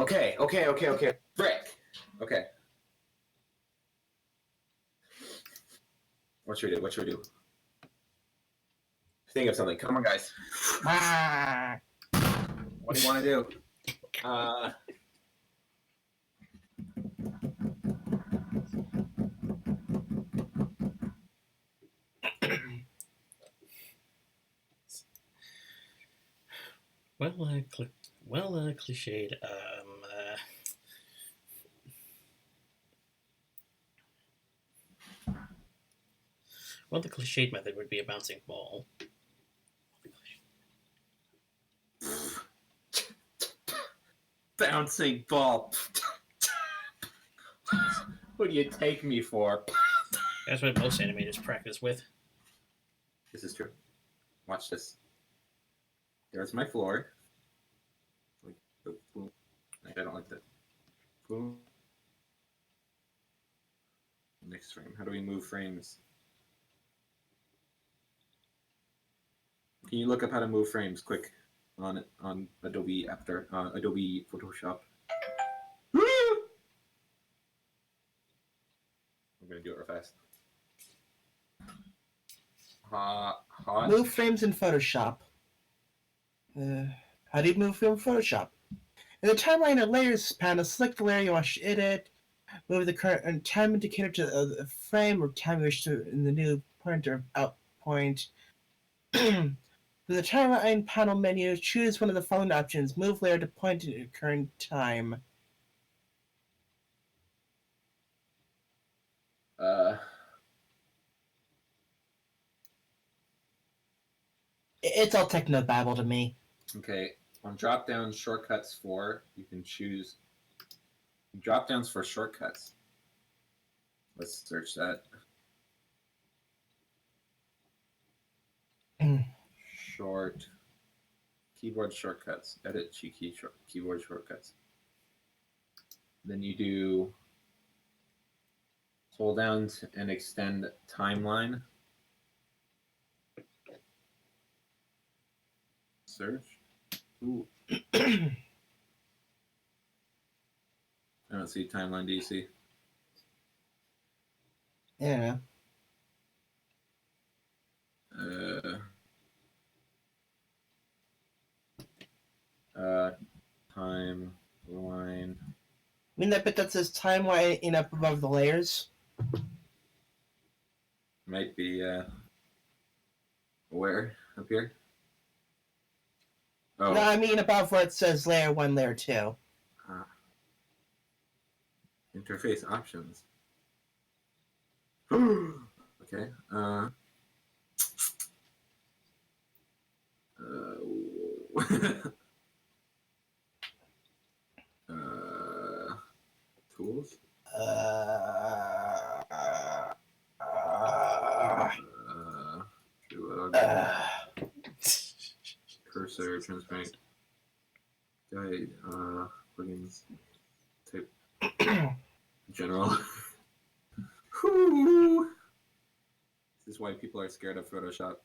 Okay. Frick. Okay. What should we do? Think of something. Come on, guys. What do you want to do? Cliched. Well, the cliched method would be a bouncing ball. Bouncing ball. What do you take me for? That's what most animators practice with. This is true. Watch this. There's my floor. I don't like that. Boom. Next frame. How do we move frames? Can you look up how to move frames quick on Adobe Adobe Photoshop? I'm gonna do it real fast. Move frames in Photoshop. How do you move from Photoshop? In the timeline and layers panel, select the layer you want to edit. Move the current time indicator to the frame or time you wish to in the new pointer out point. From the timeline panel menu, choose one of the following options. Move layer to point to current time. It's all techno-babble to me. Okay, on drop-down shortcuts 4, you can choose drop-downs for shortcuts. Let's search that. Keyboard shortcuts. Edit keyboard shortcuts. Then you do hold down and extend timeline. Search. Ooh. I don't see timeline. Do you see? Yeah. Timeline. I mean that bit that says timeline in up above the layers? Might be where? Up here? Oh. No, I mean above where it says layer 1, layer 2. Interface options. Okay. Tools. Cursor, transparent guide, plugins, type, general. This is why people are scared of Photoshop.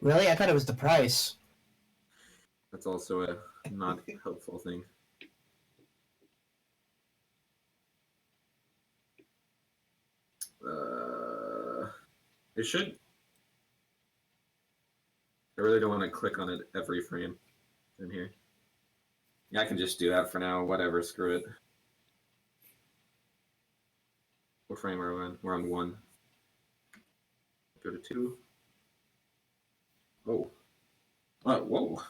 Really? I thought it was the price. That's also a not helpful thing. It should. I really don't want to click on it every frame in here. Yeah, I can just do that for now. Whatever, screw it. What frame are we on? We're on 1. Go to 2. Oh. Whoa.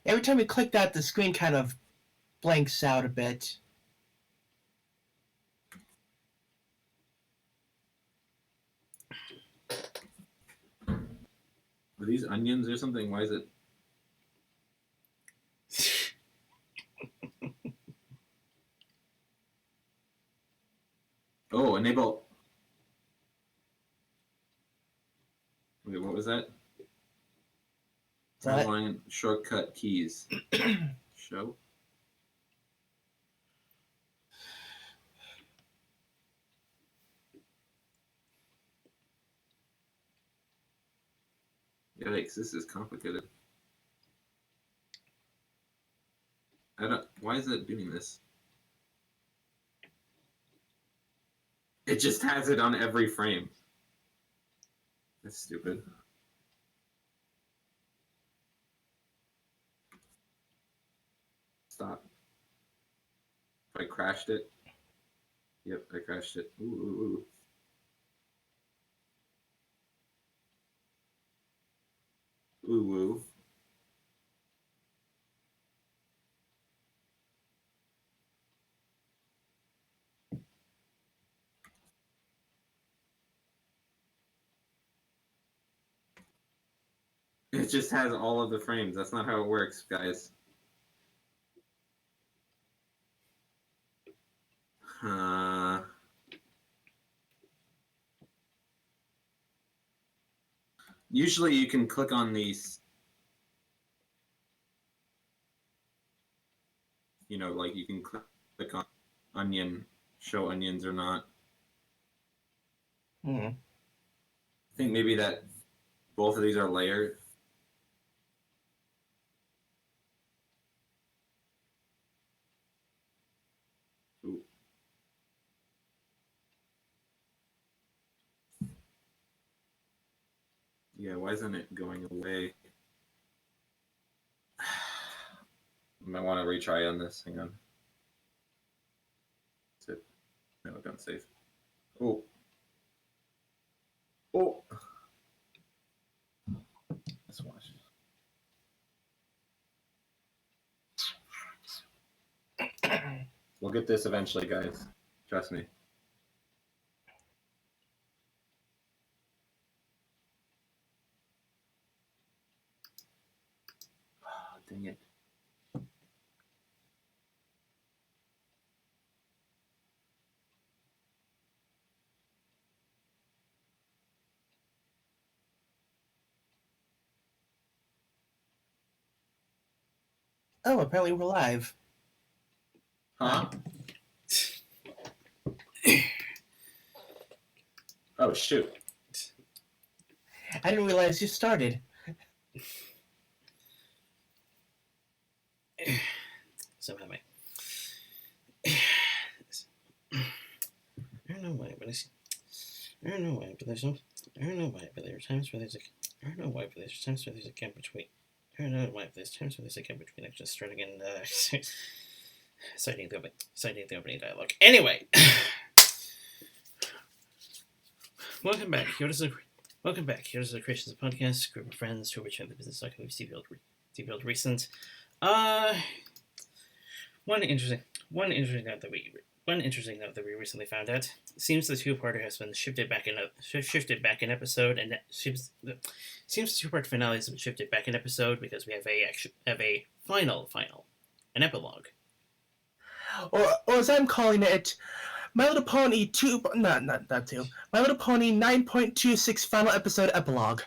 Every time you click that, the screen kind of blanks out a bit. Are these onions or something? Why is it? Oh, enable. Wait, what was that? Timeline shortcut keys. Show. Yikes, this is complicated. Why is it doing this? It just has it on every frame. That's stupid. Stop. If I crashed it. Yep, I crashed it. Ooh. Ooh. It just has all of the frames. That's not how it works, guys. Usually you can click on these, you know, like you can click on onion, show onions or not. I think maybe that both of these are layered. Ooh. Yeah, why isn't it going away? I might want to retry on this. Hang on. That's it. No, don't save. Oh. Oh. Let's watch. We'll get this eventually, guys. Trust me. Oh, dang it. Oh, apparently we're live. Huh? Oh, shoot. I didn't realize you started. Somehow, mate. I don't know why, but I don't know why, but there's no. I don't know why, but there are times where there's a. I don't know why, but there's times where there's a gap between. I don't know why, but there's times where there's a gap between actually starting and citing the opening dialogue. Anyway, welcome back. Welcome back. Yoda Soda Creations, a podcast, group of friends who return to the business cycle of Build recent. One interesting note that we recently found out. It seems the two-parter has been shifted back in episode, and seems the two-part finale has been shifted back in episode because we have a final, an epilogue. Or as I'm calling it, My Little Pony 2, not 2, My Little Pony 9.26 final episode epilogue.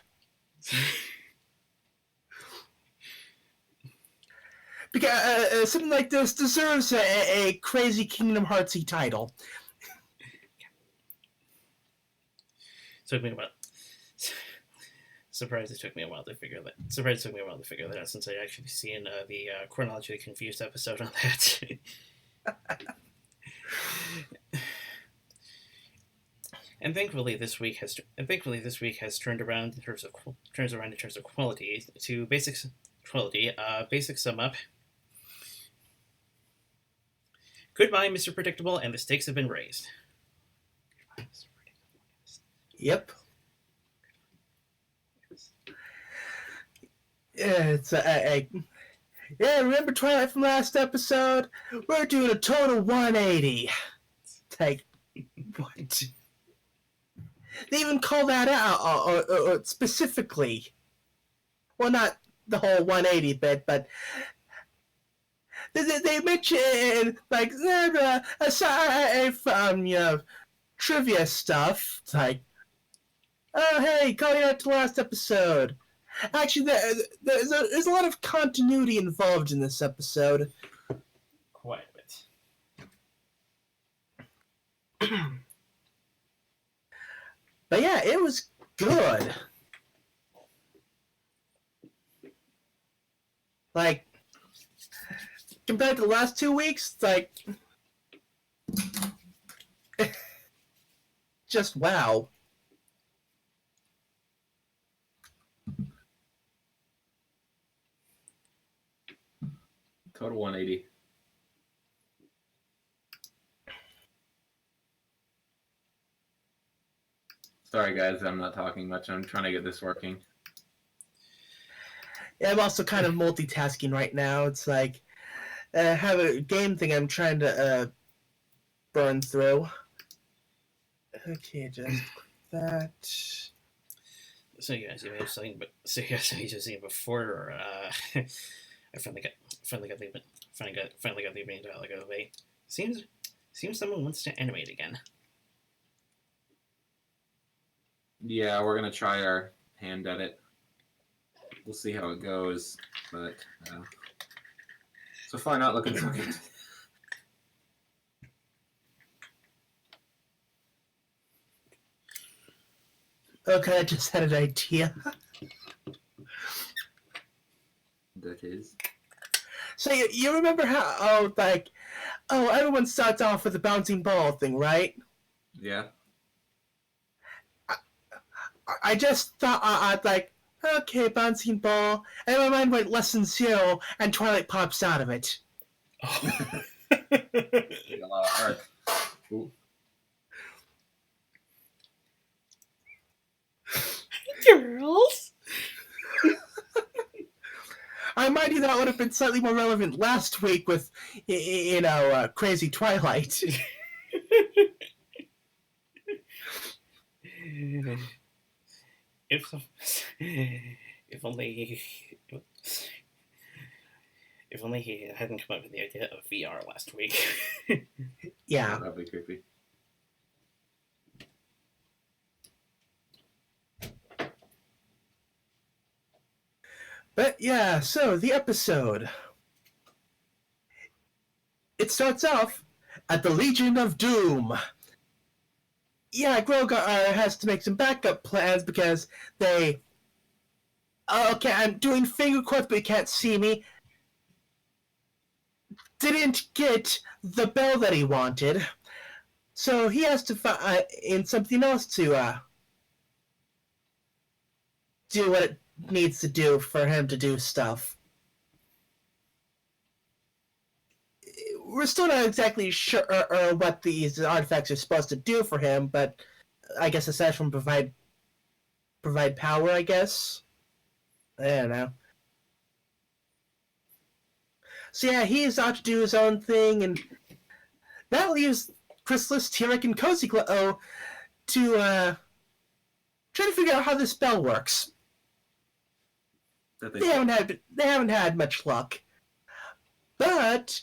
Because something like this deserves a crazy Kingdom Heartsy title. Surprised it took me a while to figure that out since I'd actually seen the chronologically confused episode on that. And thankfully this week has turned around in terms of quality to basics. Basic sum up. Goodbye, Mr. Predictable, and the stakes have been raised. Yep. Yeah, it's yeah, remember Twilight from last episode? We're doing a total 180. Like, what? They even call that out specifically. Well, not the whole 180 bit, but they mention, like, aside from, trivia stuff. It's like, oh, hey, calling out to last episode. Actually, there's a lot of continuity involved in this episode. Quite a bit. But yeah, it was good. Like, compared to the last 2 weeks, it's like, just wow. Total 180. Sorry, guys, I'm not talking much. I'm trying to get this working. Yeah, I'm also kind of multitasking right now. It's like, I have a game thing I'm trying to burn through. Okay, just that. So you guys, you may have seen, but so you guys may have seen before. I finally got the ability to like away. Seems someone wants to animate again. Yeah, we're gonna try our hand edit. We'll see how it goes, but so far not looking so good. Okay, I just had an idea. That is. So you remember how, everyone starts off with the bouncing ball thing, right? Yeah. I just thought, I'd like, okay, bouncing ball, and my mind went lesson 0, and Twilight pops out of it. Oh. A lot of art. Ooh. Girls. I mind you, that would have been slightly more relevant last week with, Crazy Twilight. If only he hadn't come up with the idea of VR last week. Yeah. That'd be creepy. But yeah, so the episode. It starts off at the Legion of Doom. Yeah, Grogar has to make some backup plans because they... Okay, I'm doing finger quotes, but you can't see me. Didn't get the bell that he wanted. So he has to find something else to do what it needs to do for him to do stuff. We're still not exactly sure what these artifacts are supposed to do for him, but I guess aside from provide power, I guess. I don't know. So yeah, he's out to do his own thing, and that leaves Chrysalis, Tyrek, and Cozy Glow to try to figure out how this spell works. They haven't had much luck, but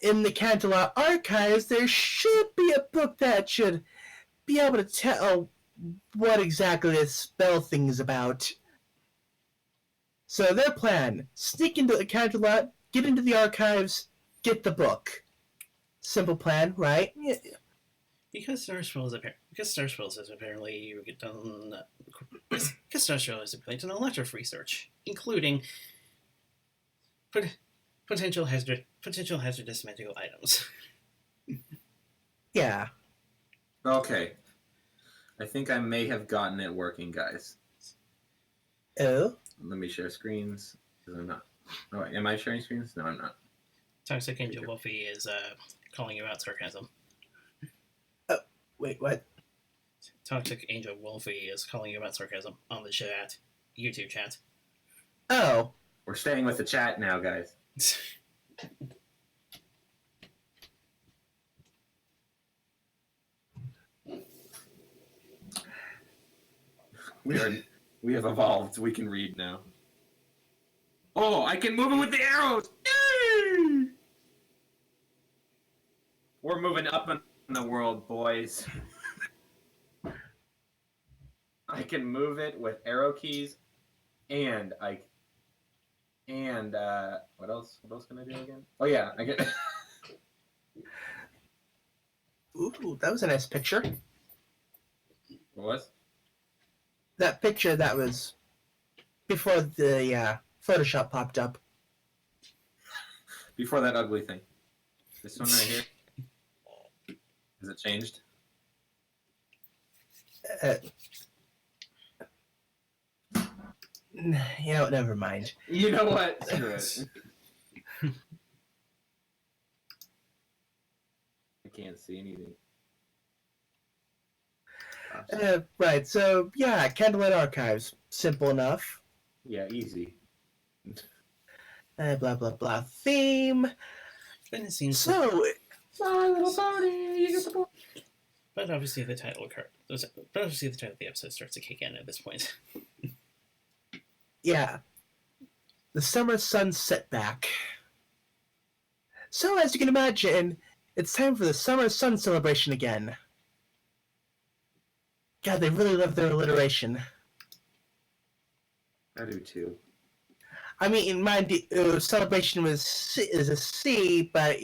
in the Canterlot archives, there should be a book that should be able to tell what exactly this spell thing is about. So their plan: sneak into the Canterlot, get into the archives, get the book. Simple plan, right? Yeah. Because Star Scrolls has apparently done. Because Star Scrolls has apparently done a lot of research, including potential hazardous magical items. Yeah. Okay. I think I may have gotten it working, guys. Oh? Let me share screens. Because I'm not. Oh, am I sharing screens? No, I'm not. Toxic Angel Wolfie is calling you out sarcasm. Wait, what? Toxic Angel Wolfie is calling you out sarcasm on the YouTube chat. Oh. We're staying with the chat now, guys. We have evolved. We can read now. Oh, I can move it with the arrows! Yay! We're moving up in the world, boys. I can move it with arrow keys, and what else? What else can I do again? Oh yeah, I get. Ooh, that was a nice picture. What was? That picture that was before the Photoshop popped up. Before that ugly thing. This one right here. Has it changed? You know, never mind. You know what? Screw it. I can't see anything. Right, so yeah, Candlelit Archives. Simple enough. Yeah, easy. Blah, blah, blah. Theme. Then it seems So, My little pony, you get the point. but obviously the title of the episode starts to kick in at this point. yeah. The Summer Sun Setback. So, as you can imagine, it's time for the Summer Sun celebration again. God, they really love their alliteration. I do too. I mean, mind you, celebration is a C, but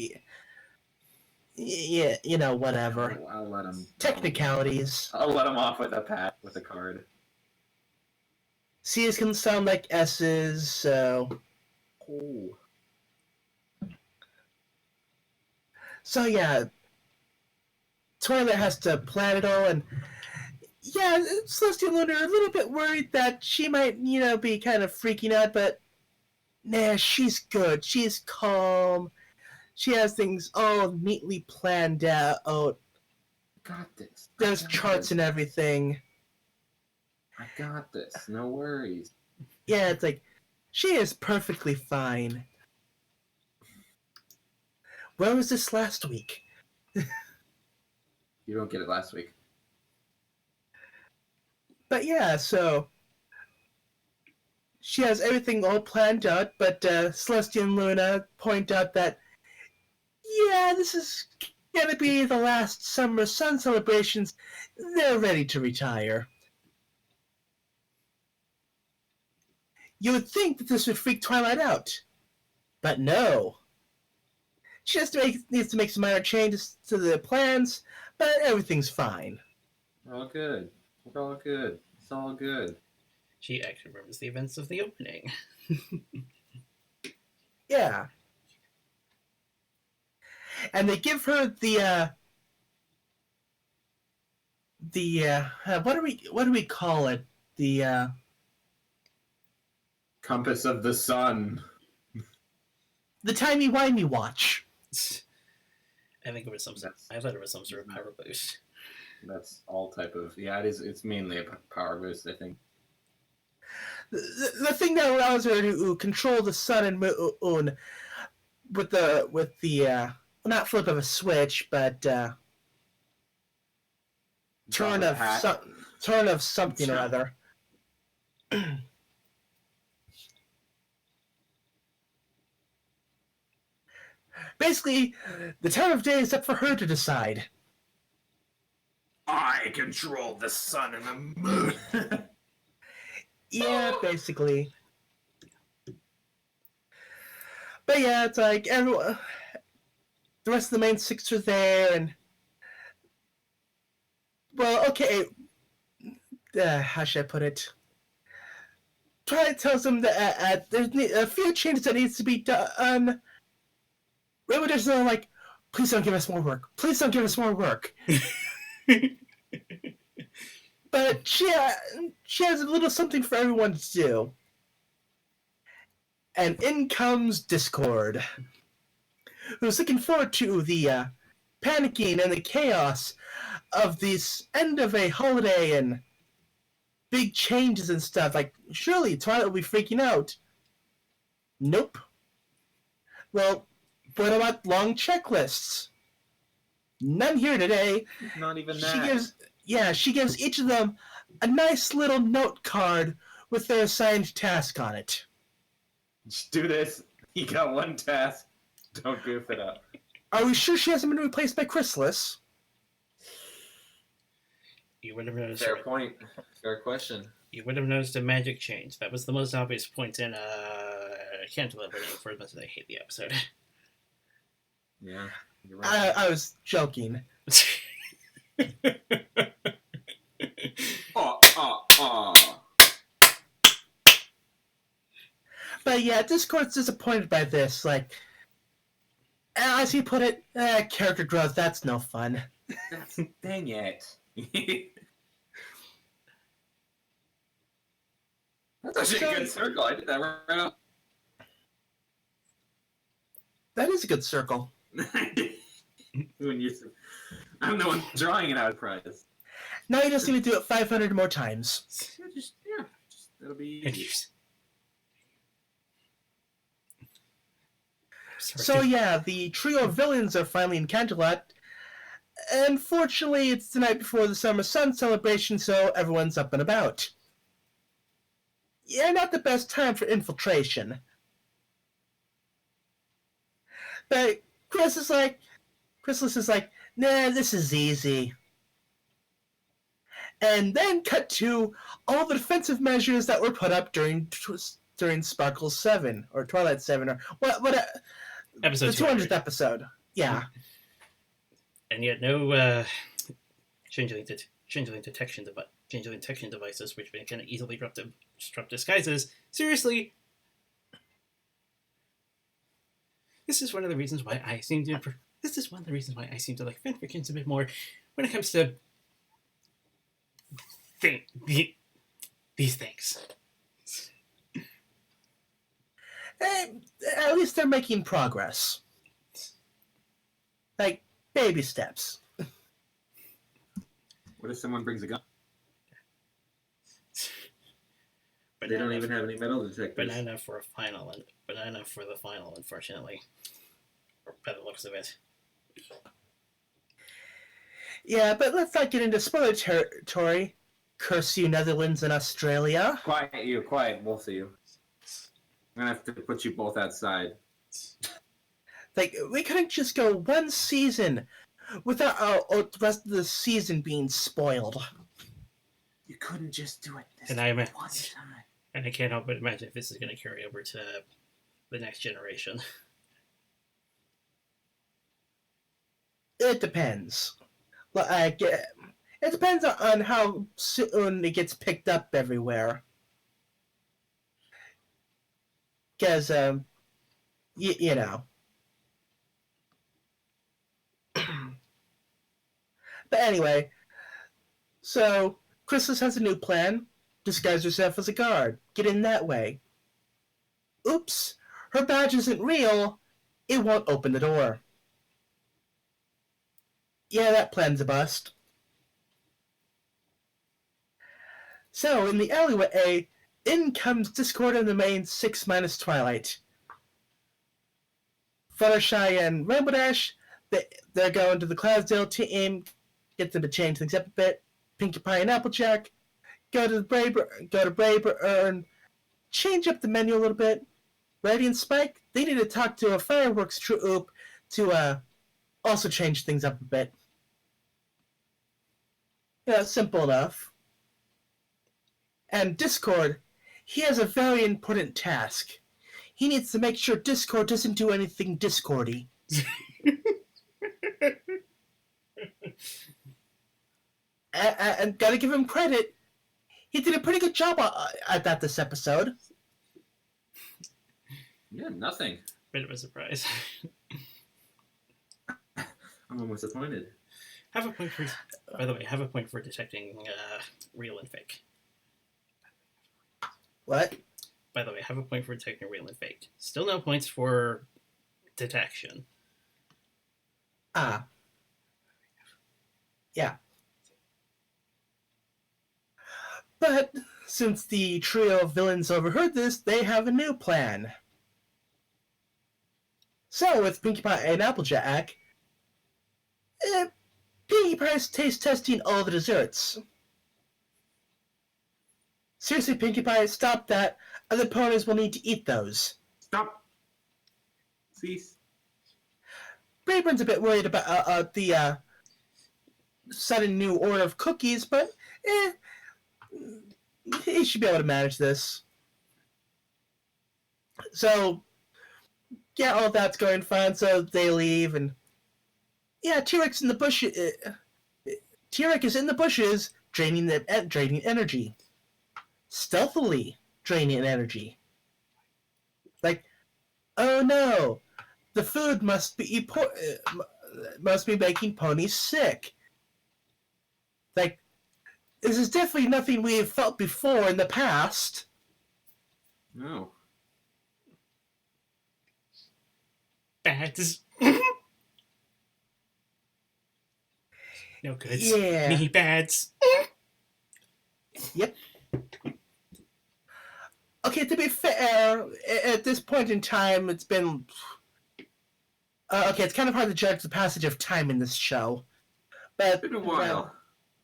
yeah, you know, whatever. I'll let him. Technicalities. I'll let him off with a pat with a card. C's can sound like S's, so. Oh. So yeah, Twilight has to plan it all, and yeah, Celestia and Luna are a little bit worried that she might, you know, be kind of freaking out, but nah, she's good. She's calm. She has things all neatly planned out. Oh, Got this. there's charts and everything. I got this. No worries. Yeah, it's like, she is perfectly fine. Where was this last week? You don't get it last week. But yeah, so she has everything all planned out, but Celestia and Luna point out that, yeah, this is gonna be the last Summer Sun celebrations. They're ready to retire. You would think that this would freak Twilight out, but no. She just needs to make some minor changes to the plans, but everything's fine. We're all good. We're all good. It's all good. She actually remembers the events of the opening. Yeah. And they give her what do we call it? The Compass of the sun. timey-wimey watch. I think it was some. I thought it was some sort of power boost. That's all type of. Yeah, it is. It's mainly a power boost, I think. The thing that allows her to control the sun and moon with the not flip of a switch, but turn of something or other. Basically, the time of day is up for her to decide. I control the sun and the moon. Yeah, basically. But yeah, it's like everyone, the rest of the main six are there, and well, okay. How should I put it? Twilight tells them that there's a few changes that needs to be done. Rainbow Dash is like, please don't give us more work. Please don't give us more work. But she has a little something for everyone to do. And in comes Discord, who's looking forward to the panicking and the chaos of this end of a holiday and big changes and stuff. Like, surely Twilight will be freaking out. Nope. Well, what about long checklists? None here today. Not even that. She gives each of them a nice little note card with their assigned task on it. Just do this. You got one task. Don't goof it up. Are we sure she hasn't been replaced by Chrysalis? You would have noticed. Fair point. Fair question. You would have noticed a magic change. That was the most obvious point in Cantaloupe for as much as I hate the episode. Yeah, you're right. I was joking. But yeah, Discord's disappointed by this. Like, as he put it, character growth, that's no fun. Dang it. That's actually a good circle. I did that right up. That is a good circle. I'm the one drawing it out of prize. Now you just need to do it 500 more times. That'll be easy. So yeah, the trio of villains are finally in Canterlot. Unfortunately, it's the night before the Summer Sun celebration, so everyone's up and about. Yeah, not the best time for infiltration. But Chrysalis is like, nah, this is easy. And then cut to all the defensive measures that were put up during Sparkle 7, or Twilight 7, or what episode the 200th episode. Yeah. And yet no changeling detection devices, which can easily disrupt disguises. Seriously, this is one of the reasons why I seem to like fanfictions a bit more when it comes to these things. At least they're making progress. Like, baby steps. What if someone brings a gun? But they don't even have any metal detectors. Banana for the final, unfortunately. By the looks of it. Yeah, but let's not get into spoiler territory. Curse you, Netherlands and Australia. Quiet, both of you. I'm gonna have to put you both outside. Like, we couldn't just go one season without the rest of the season being spoiled. You couldn't just do it this one time. And I can't help but imagine if this is going to carry over to the next generation. It depends. Like, it depends on how soon it gets picked up everywhere. Because, you know. But anyway, so Chrysalis has a new plan. Disguise herself as a guard. Get in that way. Oops, her badge isn't real. It won't open the door. Yeah, that plan's a bust. So, in the alleyway, in comes Discord and the main 6- Twilight. Fluttershy and Rainbow Dash, they're going to the Cloudsdale team, get them to change things up a bit. Pinkie Pie and Applejack go to Brayburn, change up the menu a little bit. Reddy and Spike, they need to talk to a fireworks troupe to also change things up a bit. Yeah, simple enough. And Discord, he has a very important task. He needs to make sure Discord doesn't do anything Discordy. And gotta give him credit. He did a pretty good job at that this episode. Yeah, nothing. Bit of a surprise. I'm almost disappointed. By the way, have a point for detecting real and fake. What? By the way, have a point for detecting real and fake. Still no points for detection. Yeah. But since the trio of villains overheard this, they have a new plan. So, with Pinkie Pie and Applejack, Pinkie Pie's taste testing all the desserts. Seriously, Pinkie Pie, stop that. Other ponies will need to eat those. Stop. Cease. Brayburn's a bit worried about the sudden new order of cookies, but he should be able to manage this. So, yeah, all that's going fine, so they leave, and yeah, T-Rex in the bush. T-Rex is in the bushes, draining energy. Stealthily draining energy. Like, oh no, the food must be making ponies sick. Like, this is definitely nothing we have felt before in the past. No. Bads. No goods. Yeah. Me bads. Yep. Okay, to be fair, at this point in time, it's been... okay, it's kind of hard to judge the passage of time in this show. But It's been a while.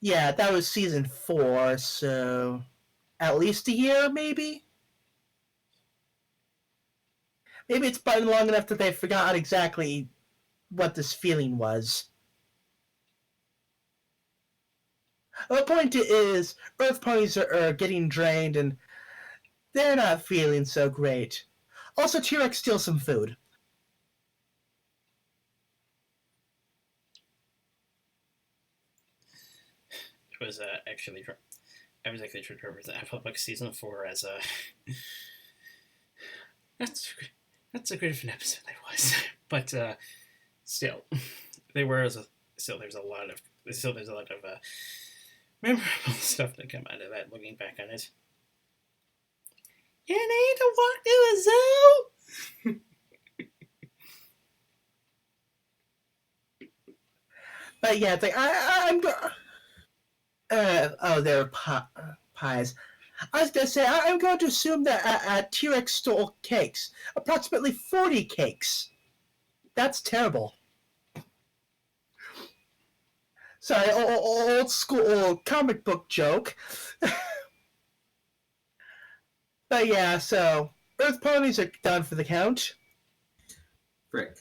yeah, that was season 4, so... At least a year, maybe? Maybe it's been long enough that they've forgotten exactly what this feeling was. The point is, Earth ponies are getting drained and they're not feeling so great. Also, T-Rex steals some food. It was actually... I was actually trying to remember the Apple season 4 as a... That's a great of an episode that was. But still, there's a lot of memorable stuff that come out of that. Looking back on it, you need to walk to the zoo. But yeah, it's like I'm. They're pies. I was gonna say I'm going to assume that T-Rex stole cakes, approximately 40 cakes. That's terrible. Sorry, old school comic book joke. But yeah, so Earth ponies are done for the count. Frick.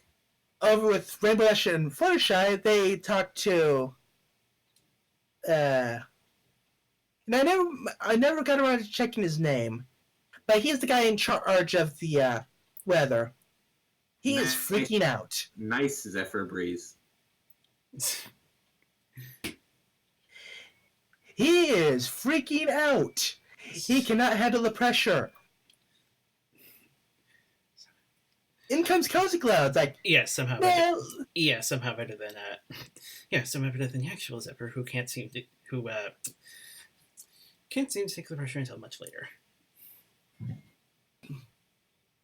Over with Rainbow Dash and Fluttershy, they talk to. And I never got around to checking his name, but he's the guy in charge of the weather. He is freaking out. Nice Zephyr Breeze. He is freaking out. He cannot handle the pressure. In comes Cozy Clouds, like somehow better than somehow better than the actual Zephyr, who can't seem to take the pressure until much later.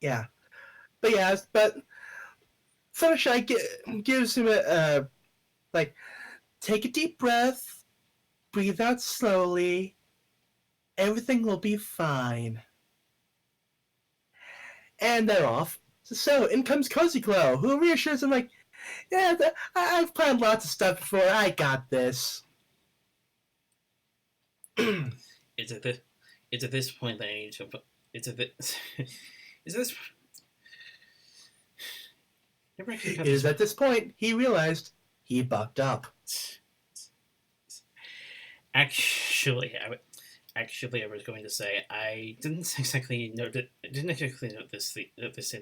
Yeah, but Fluttershy gives him a take a deep breath, breathe out slowly, everything will be fine. And they're off. So in comes Cozy Glow, who reassures him like, yeah, I've planned lots of stuff before, I got this. It's at this point that I need to put. Is this? It is at this point he realized he bucked up. Actually, I was going to say I didn't exactly note this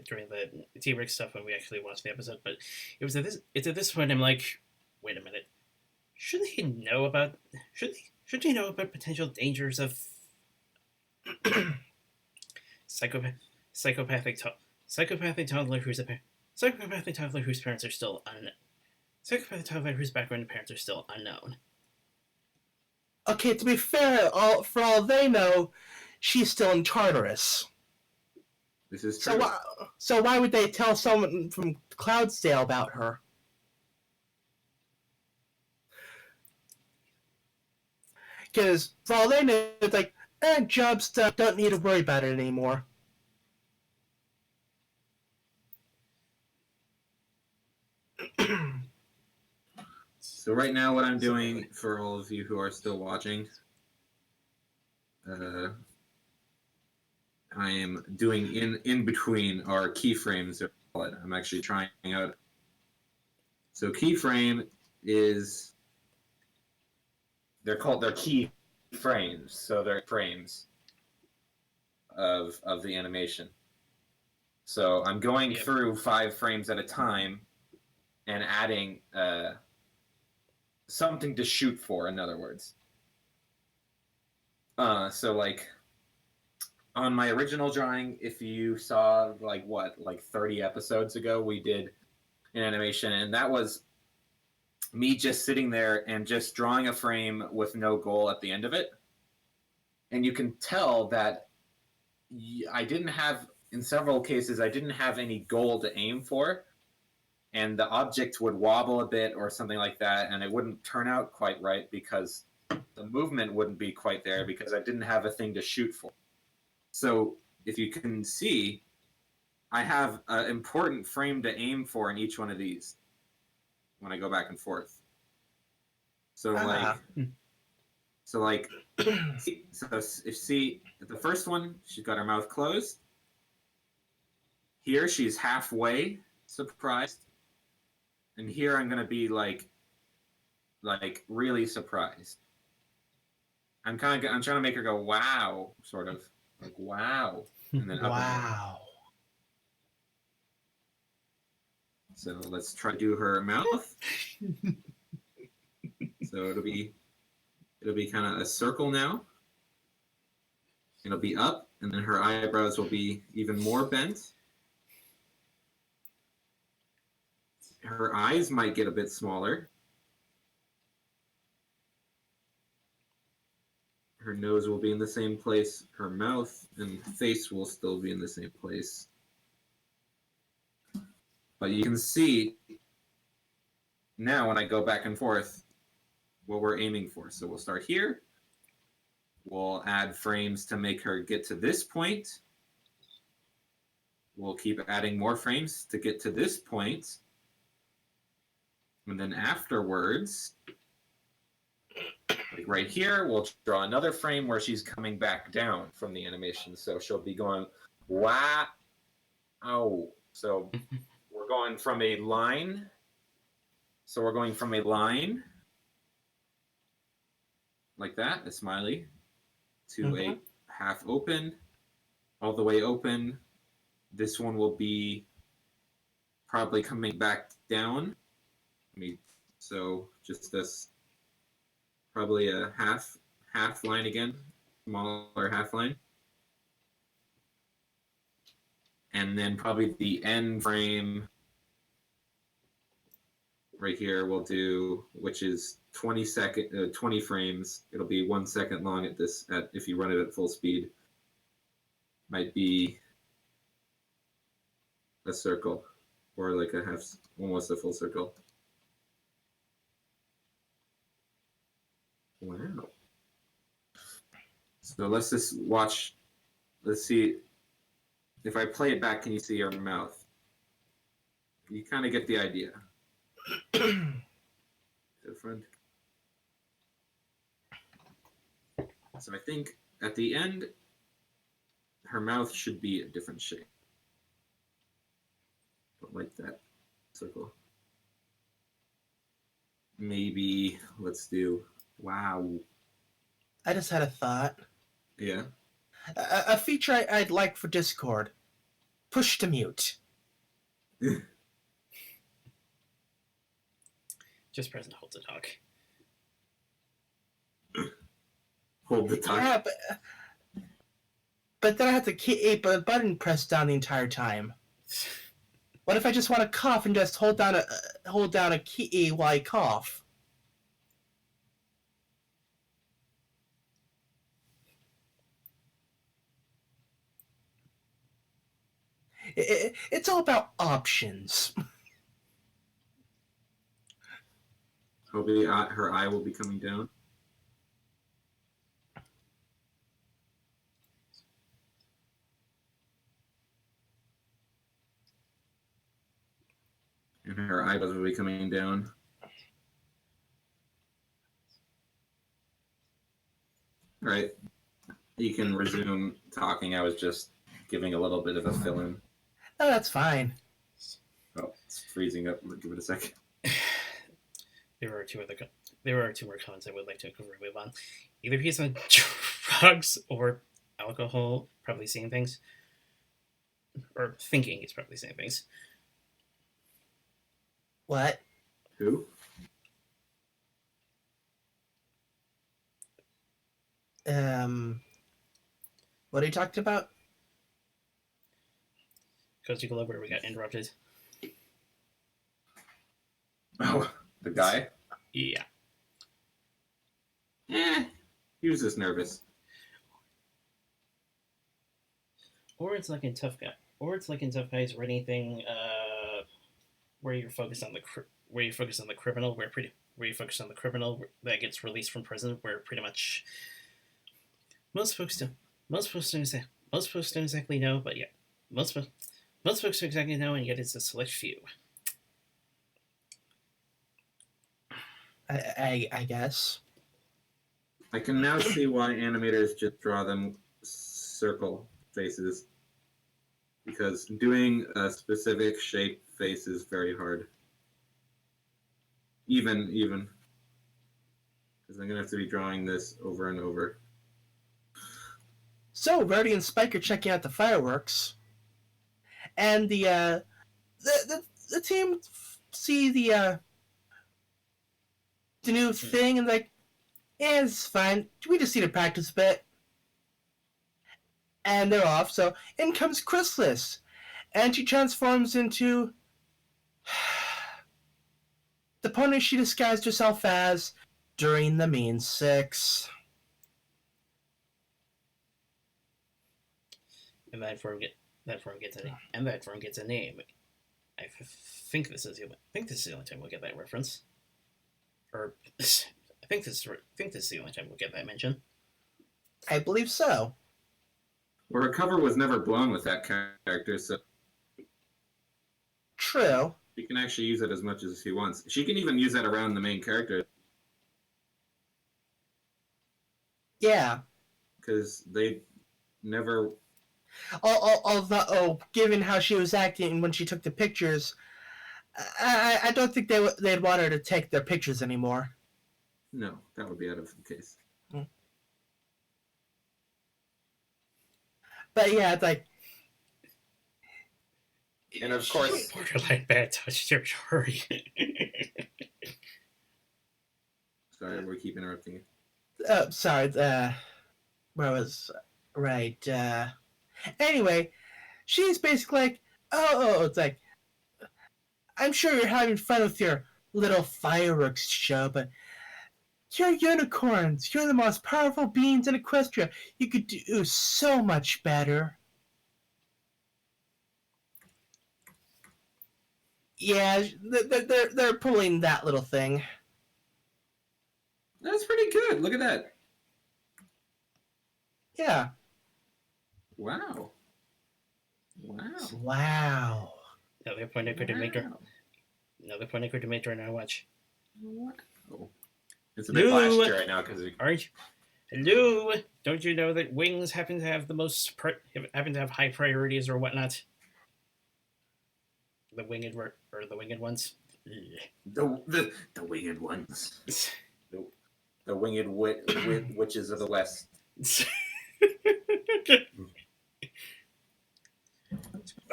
during the T-Rex stuff when we actually watched the episode, but it's at this point I'm like, wait a minute, should he know about potential dangers of psychopathic toddler whose parents are still psychopathic toddler whose background and parents are still unknown. Okay, to be fair, for all they know, she's still in Tartarus. This is true. So why would they tell someone from Cloudsdale about her? Because for all they know, it's like, job stuff, don't need to worry about it anymore. So right now what I'm doing, for all of you who are still watching, I am doing in between our keyframes. I'm actually trying out. So keyframe is, they're key frames. So they're frames of the animation. So I'm going through 5 frames at a time and adding something to shoot for, in other words. So like on my original drawing, if you saw like 30 episodes ago, we did an animation, and that was me just sitting there and just drawing a frame with no goal at the end of it. And you can tell that I didn't have, in several cases, I didn't have any goal to aim for, and the object would wobble a bit or something like that, and it wouldn't turn out quite right because the movement wouldn't be quite there because I didn't have a thing to shoot for. So if you can see, I have an important frame to aim for in each one of these when I go back and forth. So like, so if you see the first one, she's got her mouth closed. Here she's halfway surprised, and here I'm gonna be like really surprised. I'm trying to make her go wow, sort of like wow, and then up Wow. So let's try to do her mouth. So it'll be kind of a circle now. It'll be up, and then her eyebrows will be even more bent. Her eyes might get a bit smaller. Her nose will be in the same place. Her mouth and face will still be in the same place. But you can see now when I go back and forth what we're aiming for. So we'll start here. We'll add frames to make her get to this point. We'll keep adding more frames to get to this point. And then afterwards, like right here, we'll draw another frame where she's coming back down from the animation. So she'll be going, wow. Oh, so we're going from a line. So we're going from a line like that, a smiley, to a half open, all the way open. This one will be probably coming back down. So just this, probably a half line again, smaller half line. And then probably the end frame right here we'll do, which is 20 frames. It'll be 1 second long if you run it at full speed. Might be a circle or like almost a full circle. Wow. So let's just watch. Let's see. If I play it back, can you see her mouth? You kind of get the idea. Different. So I think at the end, her mouth should be a different shape. But like that circle. Maybe let's do, wow. I just had a thought. Yeah. A feature I'd like for Discord. Push to mute. Just press and hold to talk. Hold the time. Yeah, but then I have to keep a button pressed down the entire time. What if I just want to cough and just hold down a key while I cough? It's all about options. Hopefully her eye will be coming down. And her eyebrows will be coming down. All right. You can resume talking. I was just giving a little bit of a fill-in. No, that's fine. Oh, it's freezing up. Give it a second. There are two more comments I would like to move on. Either he's on drugs or alcohol, probably seeing things, or thinking he's probably seeing things. What? Who? What are you talking about? Cozy Glover, we got interrupted. Oh, the guy? Yeah. He was just nervous. Or it's like in Tough Guy. Or it's like in Tough Guys or anything where you're focused on the criminal, where you focus on the criminal that gets released from prison, where pretty much most folks don't exactly know, but yeah, most folks don't exactly know, and yet it's a select few. I guess. I can now see why animators just draw them circle faces. Because doing a specific shape face is very hard. Even. Because I'm going to have to be drawing this over and over. So, Rarity and Spike are checking out the fireworks. And the team see the new thing and like, yeah, it's fine. We just need to practice a bit. And they're off. So in comes Chrysalis, and she transforms into the pony she disguised herself as during the Mean Six. And that form gets a name. I think this is the only time we'll get that reference. Or I think this is the only time we'll get that mention. I believe so. Well, her cover was never blown with that character, so True. she can actually use it as much as she wants. She can even use that around the main character. Yeah. Because they never... Although, given how she was acting when she took the pictures, I don't think they'd want her to take their pictures anymore. No, that would be out of the case. But yeah, it's like... And of course... Borderline bad touch territory. Sorry, we keep interrupting you. Sorry, where was... Right, Anyway, she's basically like, it's like, I'm sure you're having fun with your little fireworks show, but you're unicorns. You're the most powerful beings in Equestria. You could do so much better. Yeah, they're pulling that little thing. That's pretty good. Look at that. Yeah. Wow. Another point I could have made during our watch. Wow. It's a bit flashy right now because Hello, don't you know that wings happen to have high priorities or whatnot? The winged ones. the winged ones. The winged witches of the west.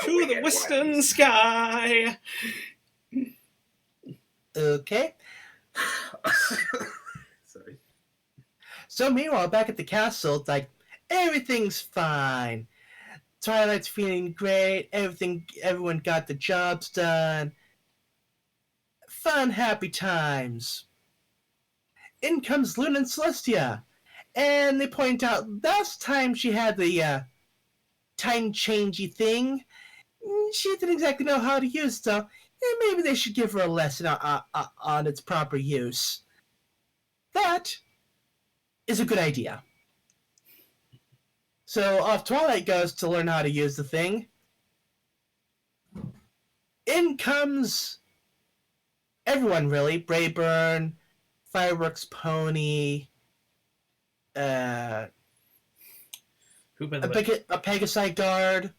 To the western sky. Okay. Sorry. So meanwhile, back at the castle, it's like, everything's fine. Twilight's feeling great. Everyone got the jobs done. Fun, happy times. In comes Luna and Celestia. And they point out last time she had the time-changey thing, she didn't exactly know how to use it, so maybe they should give her a lesson on its proper use. That is a good idea. So off Twilight goes to learn how to use the thing. In comes everyone, really. Brayburn, Fireworks Pony, Who, by the way, a Pegasi guard.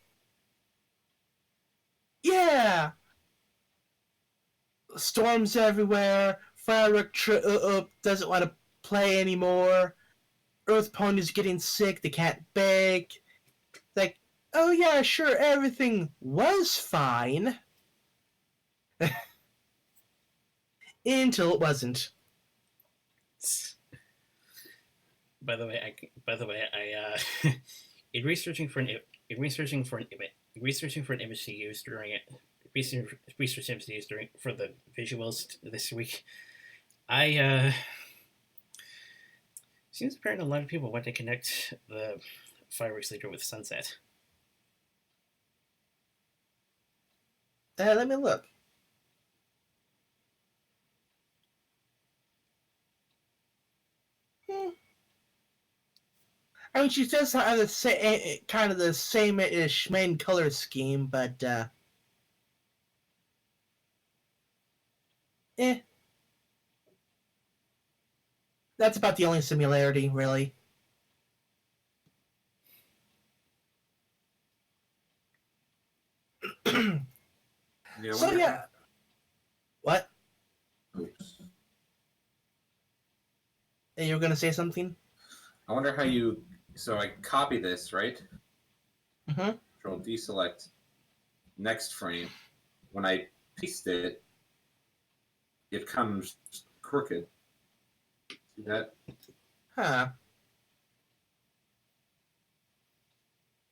Yeah! Storms everywhere. Firework doesn't want to play anymore. Earth Pony's getting sick. They can't bake. Like, oh yeah, sure, everything was fine. Until it wasn't. By the way, In researching for an image to use during it, research image to use during for the visuals this week, I seems apparent a lot of people want to connect the fireworks leader with sunset. Let me look. I mean, she does have the kind of the same-ish main color scheme, but eh, that's about the only similarity, really. Yeah, So yeah, what? Oops. You were gonna say something? I wonder how you. So I copy this, right? Mm-hmm. Control deselect. Next frame. When I paste it, it comes crooked. See that? Huh.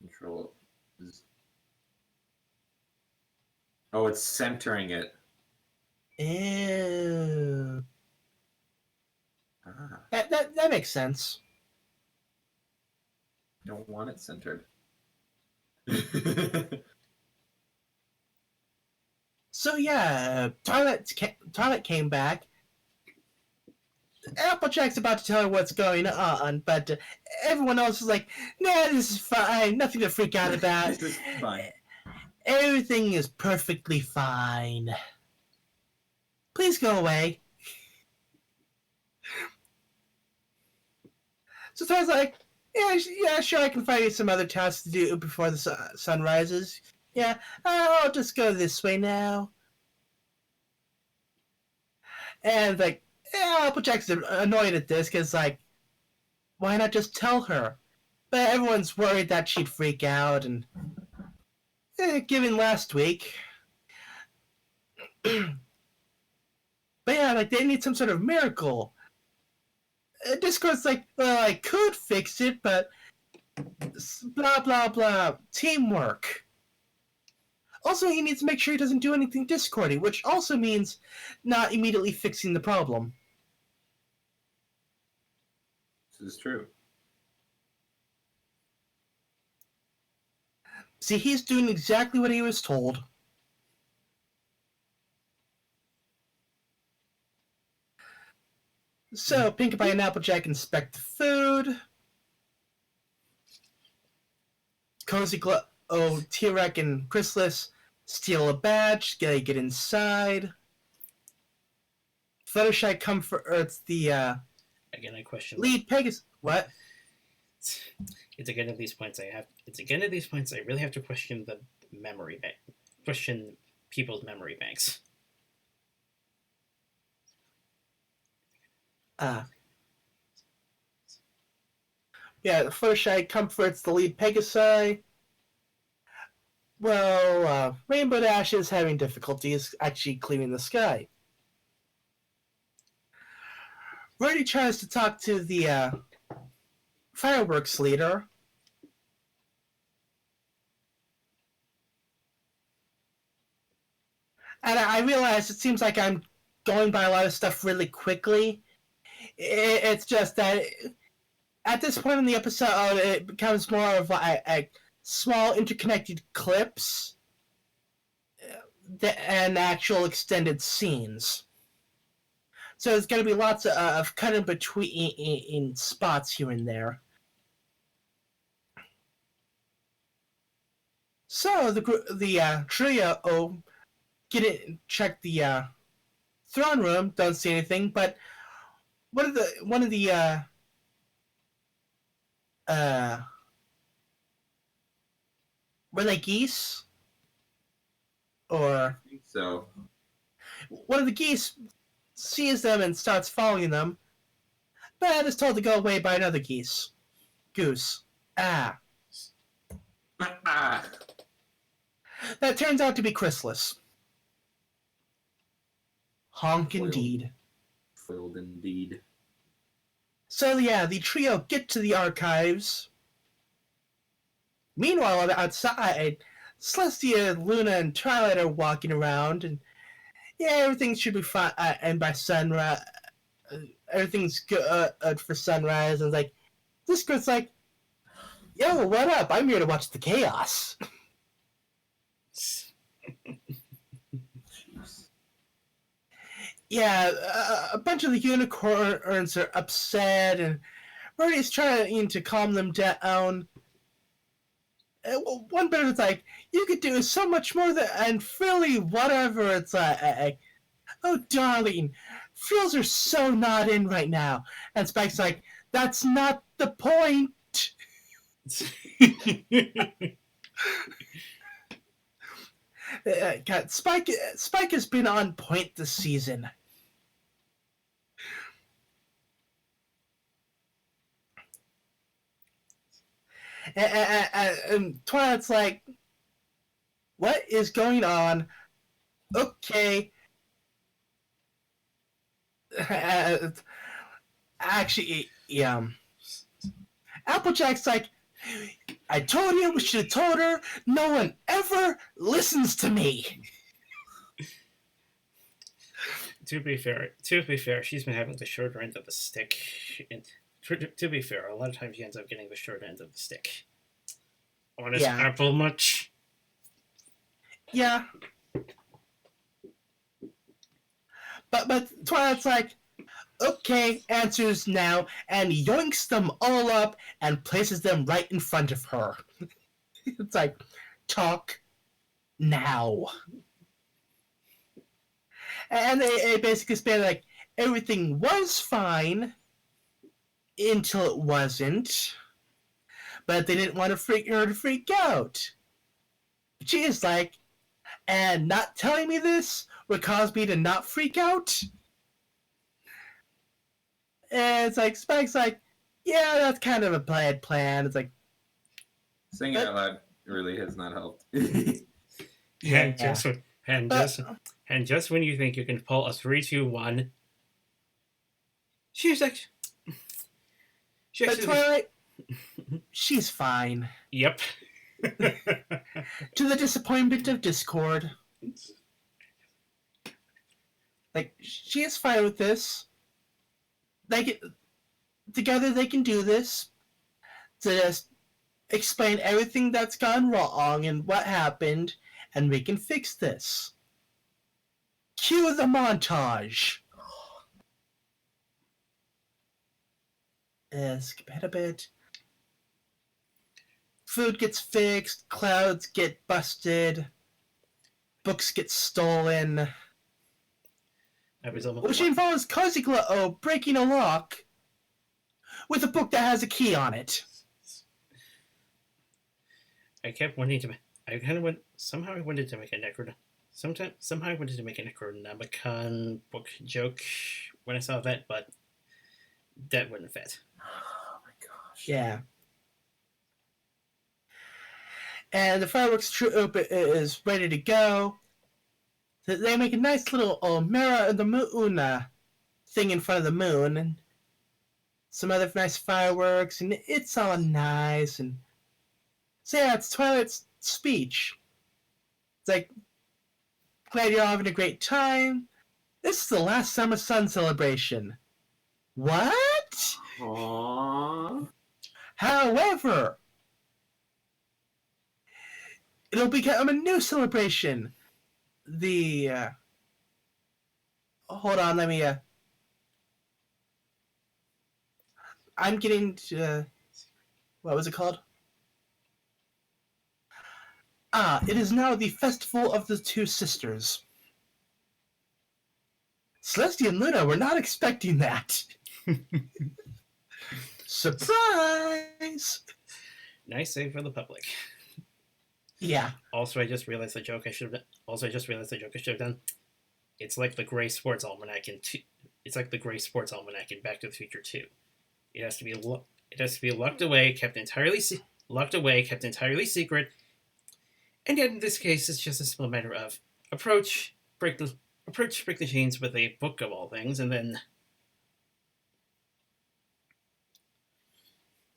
Control. Oh, it's centering it. Ew. Ah, That makes sense. don't want it centered. So yeah, Twilight came back. Applejack's about to tell her what's going on, but everyone else is like, "Nah, this is fine. Nothing to freak out about. This is fine. Everything is perfectly fine. Please go away." So Twilight's like, "Yeah, sure. I can find you some other tasks to do before the sun rises. Yeah, I'll just go this way now." And like, Applejack's annoyed at this because like, why not just tell her? But everyone's worried that she'd freak out, and given last week. But yeah, like they need some sort of miracle. Discord's like, well, I could fix it, but blah blah blah. Teamwork. Also, he needs to make sure he doesn't do anything Discordy, which also means not immediately fixing the problem. This is true. See, he's doing exactly what he was told. So, Pinkie Pie and Applejack inspect the food. T-Rex and Chrysalis steal a badge. They get inside. Fluttershy comforts the Again, I question. lead Pegasus. What? It's again at these points I really have to question the memory bank. Question people's memory banks. Yeah, Fluttershy comforts the lead Pegasi. Well, Rainbow Dash is having difficulties actually clearing the sky. Rarity tries to talk to the fireworks leader. And I realize it seems like I'm going by a lot of stuff really quickly. It's just that at this point in the episode, it becomes more of like small interconnected clips and actual extended scenes. So there's going to be lots of cutting between in spots here and there. So the trio check the throne room. Don't see anything, but one of the were they geese? Or I think so. one of the geese sees them and starts following them, but is told to go away by another goose. Ah. That turns out to be Chrysalis. Honk indeed. Foiled indeed. So yeah, the trio get to the archives. Meanwhile, on the outside, Celestia, Luna, and Twilight are walking around, and yeah, everything should be fine. And by sunrise, everything's good for sunrise. And like, this girl's like, "Yo, what up? I'm here to watch the chaos." Yeah, a bunch of the unicorns are upset, and Birdie's trying to calm them down. One bit is like, "You could do so much more than," and Philly, whatever. It's like, "Oh, darling, feels are so not in right now." And Spike's like, "That's not the point." God, Spike has been on point this season. And Twilight's like, "What is going on?" Okay. Actually, yeah. Applejack's like, "I told you we should have told her. No one ever listens to me." To be fair, she's been having the shorter end of the stick. And to be fair, a lot of times she ends up getting the short end of the stick. Honest apple much? Yeah. But Twilight's like, "Okay," answers now, and yoinks them all up and places them right in front of her. It's like, talk now. And they basically say like, everything was fine until it wasn't, but they didn't want her to freak out. She is like, "And not telling me this would cause me to not freak out?" And it's like, Spike's like, "Yeah, that's kind of a bad plan." It's like, saying it out loud really has not helped. And just when you think you can pull a 3-2-1, she's like, but Twilight, she's fine. Yep. To the disappointment of Discord. Like, she is fine with this. Together they can do this. To just explain everything that's gone wrong and what happened, and we can fix this. Cue the montage. Skip ahead a bit. Food gets fixed, clouds get busted, books get stolen. Which involves Cozy Glow breaking a lock with a book that has a key on it. I kept wanting to. I kind of went. Somehow I wanted to make a Somehow I wanted to make a Necronomicon book joke when I saw that, but that wouldn't fit. Oh my gosh. Yeah. And the fireworks troop is ready to go. They make a nice little mirror of the moon thing in front of the moon, and some other nice fireworks, and it's all nice. And so yeah, it's Twilight's speech. It's like, "Glad you're all having a great time. This is the last Summer Sun celebration." What? Aww. However, it'll become a new celebration. Hold on, let me I'm getting to what was it called? It is now the Festival of the Two Sisters. Celestia and Luna were not expecting that. Surprise! Nice save for the public. Yeah. Also, I just realized the joke I should have done. It's like the Gray Sports Almanac It's like the Gray Sports Almanac in Back to the Future 2. It has to be locked away, kept entirely secret. And yet, in this case, it's just a simple matter of break the chains with a book of all things, and then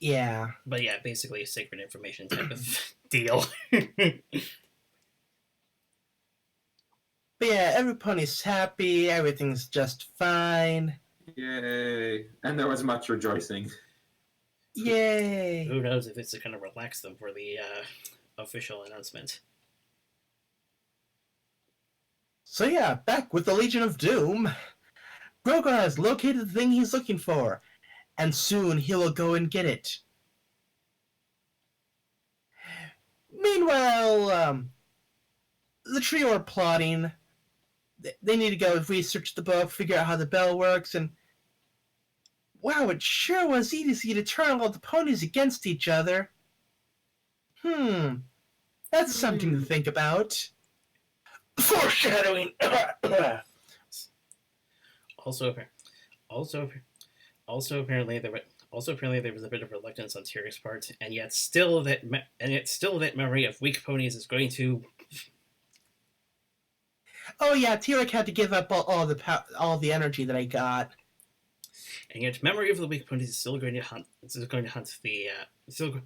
Yeah. But yeah, basically a sacred information type of deal. But yeah, every pony's happy, everything's just fine. Yay! And there was much rejoicing. Yay! Who knows if it's going to relax them for the official announcement. So yeah, back with the Legion of Doom. Grogar has located the thing he's looking for, and soon he will go and get it. Meanwhile, the trio are plotting. They need to go research the book, figure out how the bell works, and wow, it sure was easy to turn all the ponies against each other. That's something to think about. Foreshadowing. Also, also, apparently there was a bit of reluctance on Tyrion's part, and yet still that memory of weak ponies is going to. Oh yeah, T-Rex had to give up all the energy that I got. And yet, memory of the weak ponies is still going to hunt. Still going to hunt the. Still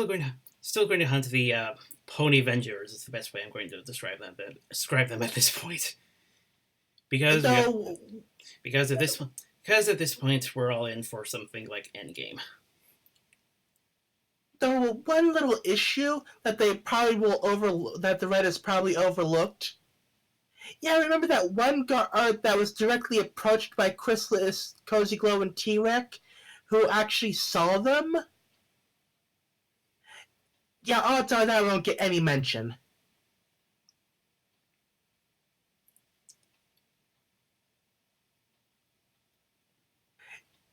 going to hunt the pony vengers. Is the best way I'm going to describe them. At this point, because at this point we're all in for something like Endgame. Though one little issue that they probably that the Reddit's probably overlooked. Yeah, remember that one guard that was directly approached by Chrysalis, Cozy Glow, and T-Rex, who actually saw them? Yeah, odds are that won't get any mention.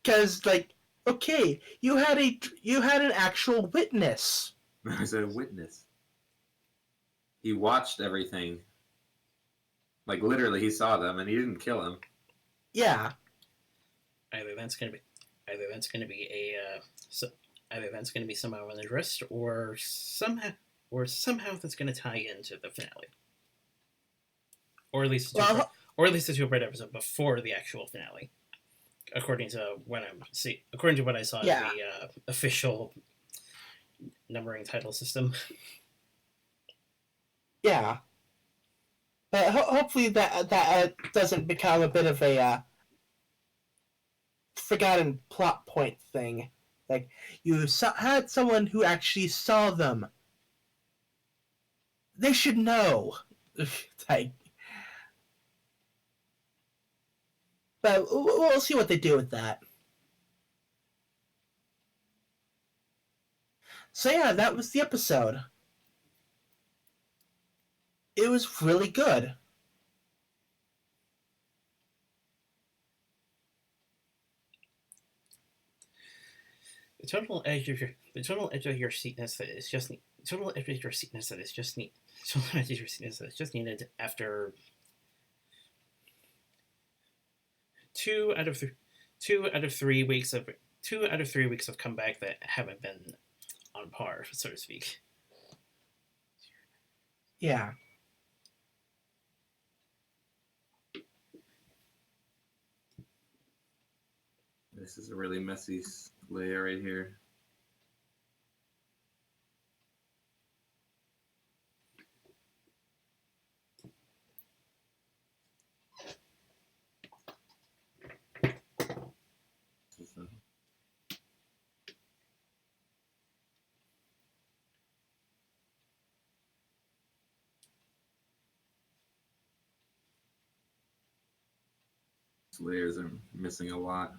Because, like, okay, you had an actual witness. I was a witness. He watched everything. Like literally, he saw them, and he didn't kill him. Yeah. Either that's going to be somehow unaddressed, or somehow that's going to tie into the finale, or at least the two-part episode before the actual finale, according to what I saw in the official numbering title system. Yeah. But hopefully that doesn't become a bit of a forgotten plot point thing. Like, you had someone who actually saw them. They should know. Like, but we'll see what they do with that. So yeah, that was the episode. It was really good. The total edge of your seatness that is just neat. Total edge of your seatness that is just neat. Total edge of your seatness that is just needed after 2 out of 3 weeks of comeback that haven't been on par, so to speak. Yeah. This is a really messy layer right here. These layers are missing a lot.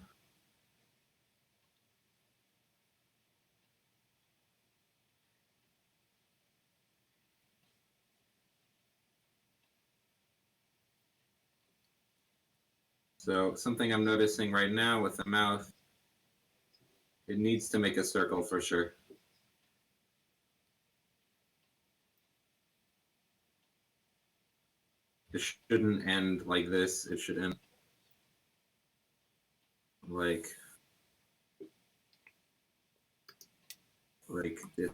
So something I'm noticing right now with the mouth, it needs to make a circle for sure. It shouldn't end like this. It should end like this.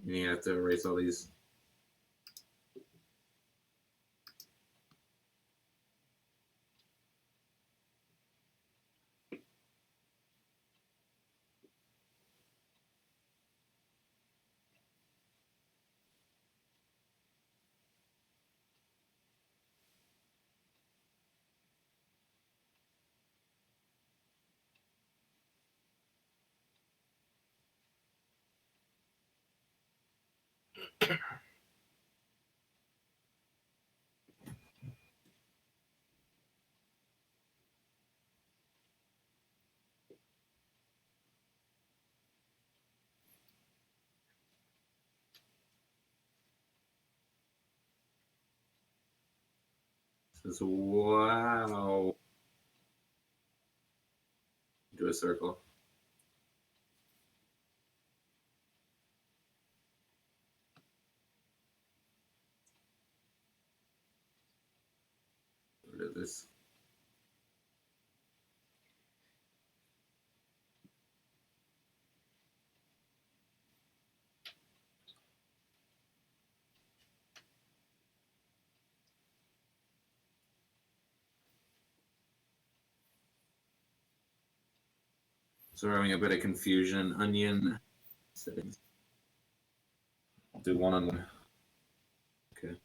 You have to erase all these. Says, wow. Do a circle. What is this? So we're having a bit of confusion. Onion settings. I'll do one on one. Okay.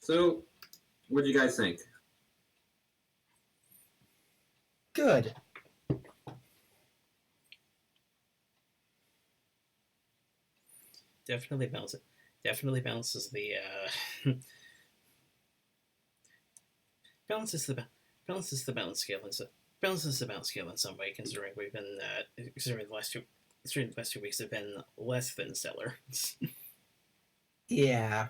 So, what do you guys think? Good. Definitely bounces. Definitely bounces the balances the balances the balance scale. Balances the balance scale in some way, considering we've been considering the last 2 weeks have been less than stellar. Yeah.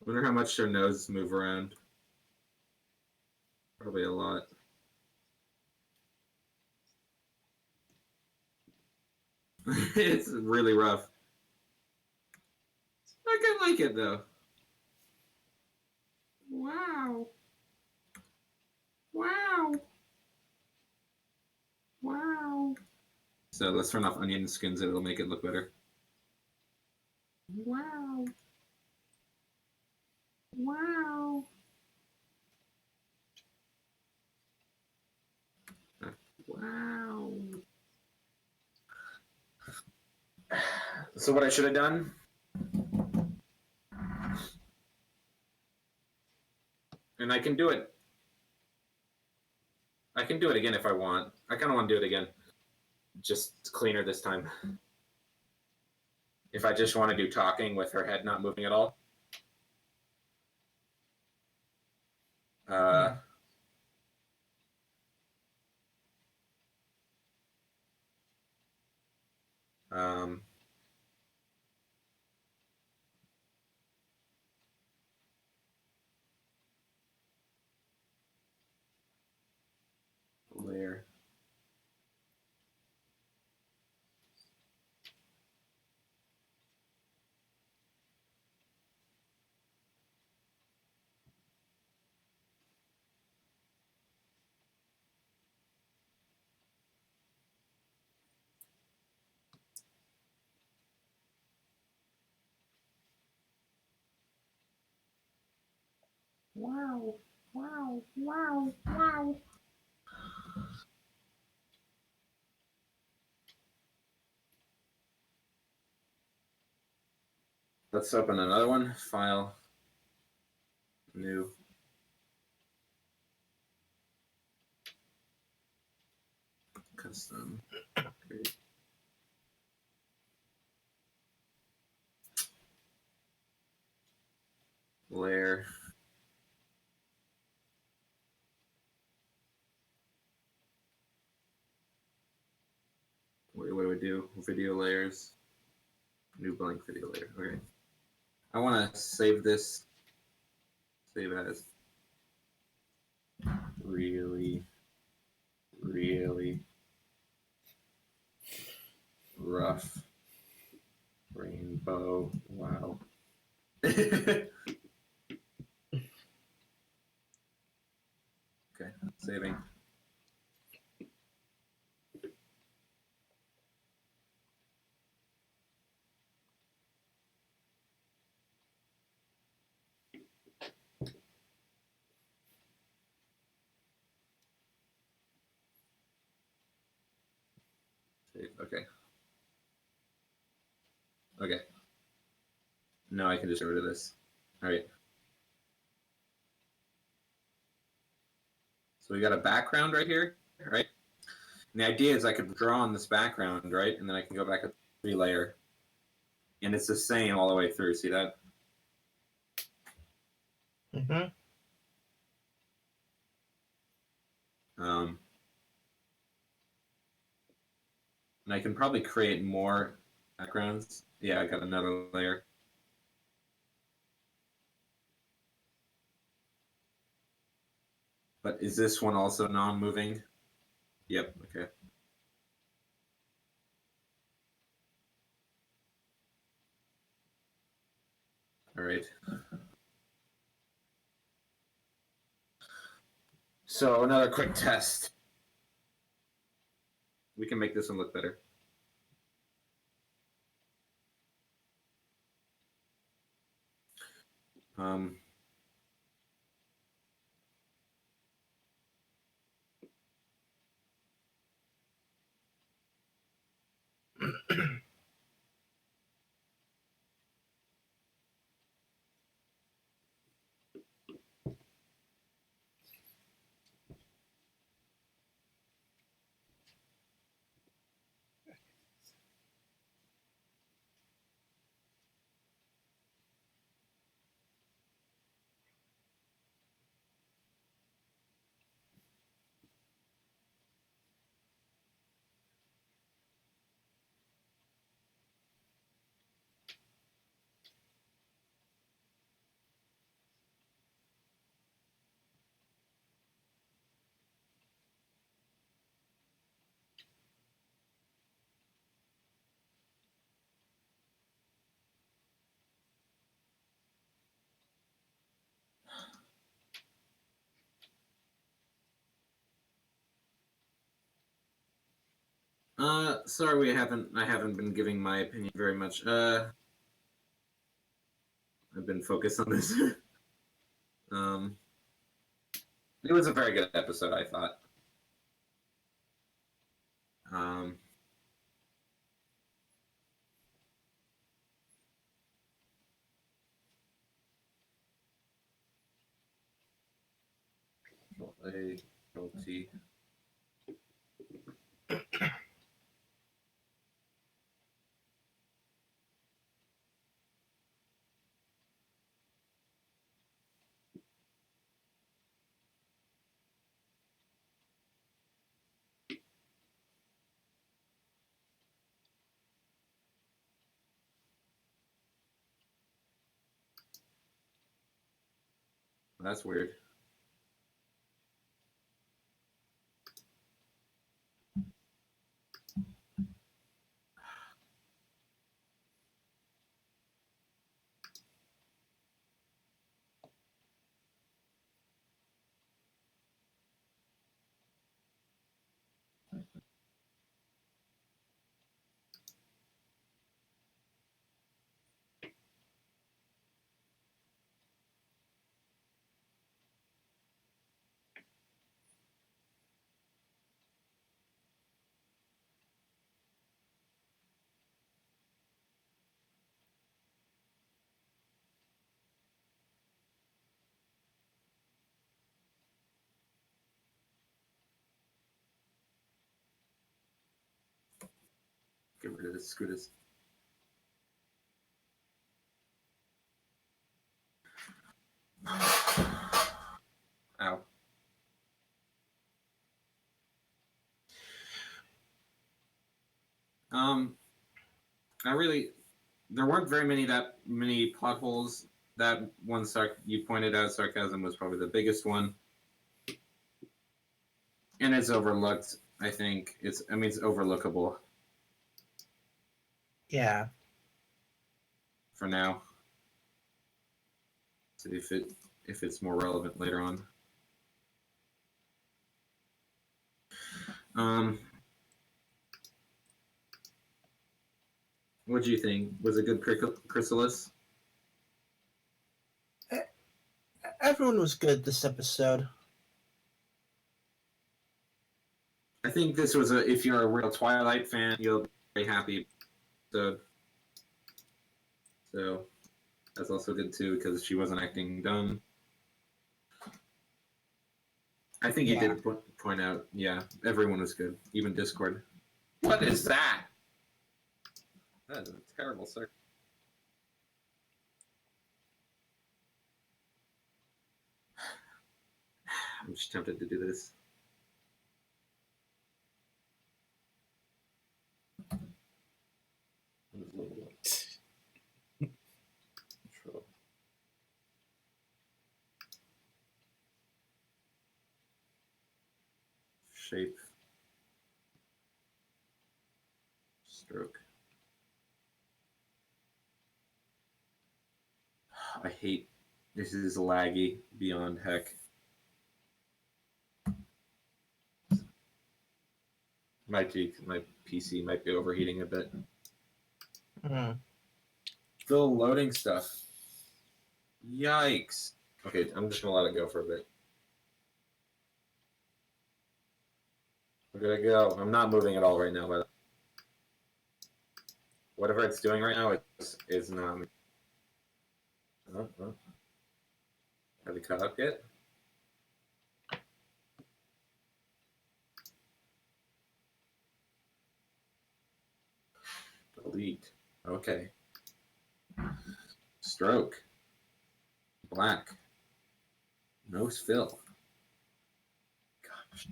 I wonder how much their noses move around. Probably a lot. It's really rough. I can like it though. Wow. Wow. Wow. So let's turn off onion skins. It'll make it look better. Wow. Wow. Wow. So what I should have done? And I can do it. I can do it again if I want. I kind of want to do it again. Just cleaner this time. If I just want to do talking with her head not moving at all. Uh, um, layer. Wow, wow, wow, wow. Let's open another one. File. New. Custom. Create. Layer. What do we do? Video layers. New blank video layer. Okay. I want to save this. Save as. Really, really rough rainbow. Wow. Okay, saving. Save. Okay. Okay. Now I can just get rid of this. All right. So we got a background right here, right? And the idea is I could draw on this background, right? And then I can go back to 3-layer. And it's the same all the way through. See that? Mm-hmm. And I can probably create more backgrounds. Yeah, I got another layer. But is this one also non-moving? Yep, okay. All right. So another quick test. We can make this one look better. Um, sorry, I haven't been giving my opinion very much. I've been focused on this. um, it was a very good episode, I thought. Um, Control-A, Control-T. That's weird. Get rid of this. Screw this. Ow. I really, there weren't very many potholes. That one you pointed out, sarcasm was probably the biggest one, and it's overlooked. I think it's overlookable Yeah. for now. So if it's more relevant later on. What do you think? Was it good chrysalis? Everyone was good this episode. I think this was if you're a real Twilight fan, you'll be very happy. So that's also good too because she wasn't acting dumb. I think you did point out, yeah, everyone was good, even Discord. What is that? That is a terrible circle. I'm just tempted to do this. Control. Shape. Stroke. I hate this. Is laggy beyond heck. My PC might be overheating a bit. Still loading stuff. Yikes. Okay, I'm just gonna let it go for a bit. We're gonna go. I'm not moving at all right now, but whatever it's doing right now is not. Have you caught up yet? Delete. Okay. Stroke. Black. Nose fill. Gosh.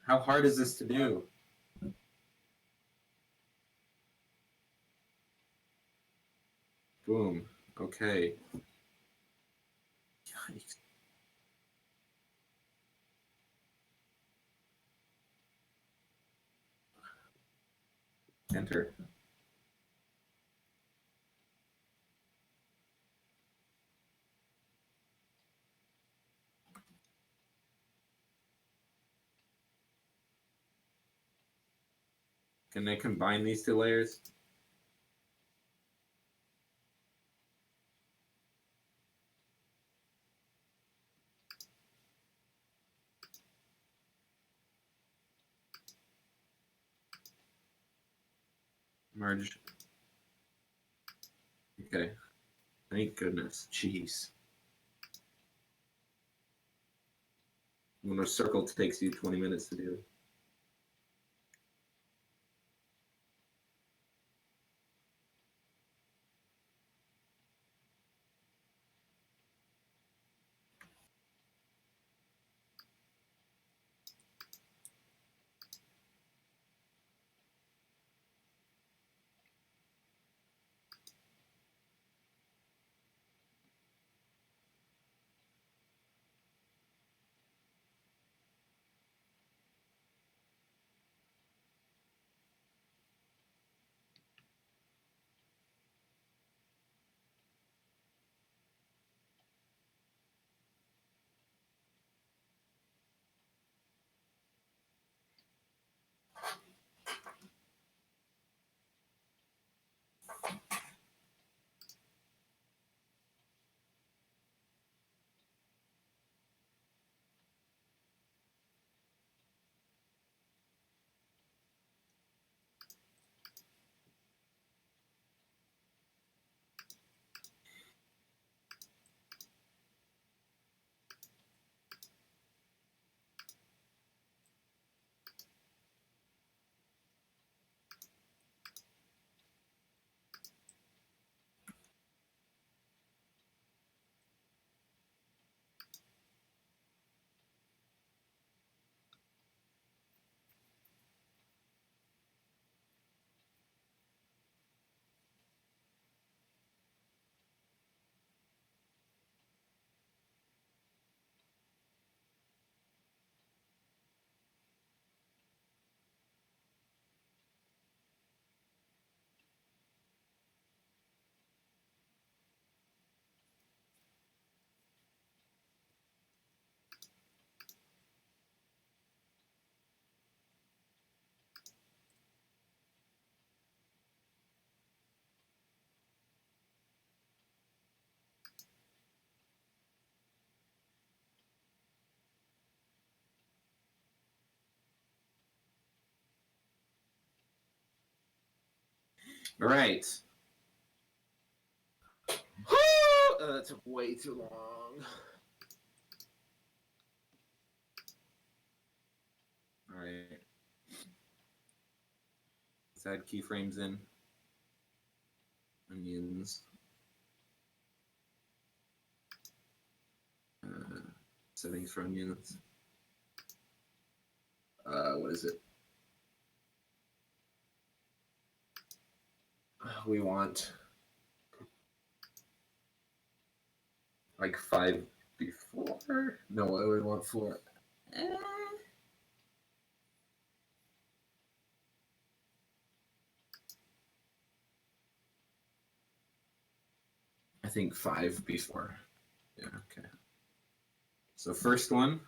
How hard is this to do? Boom. Okay. Yikes. Enter. Can I combine these two layers? Merge. Okay. Thank goodness. Jeez. When a circle takes you 20 minutes to do. All right. That took way too long. All right. Let's add keyframes in. Onions. Settings for onions. What is it? We want like 5 before. No, we want 4. I think 5 before. Yeah, okay. So first one.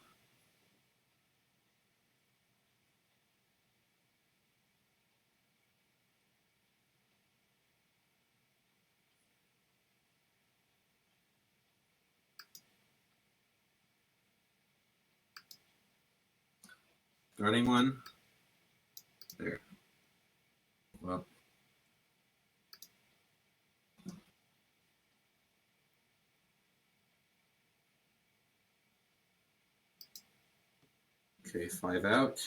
Starting one. There. Well. Okay, 5 out.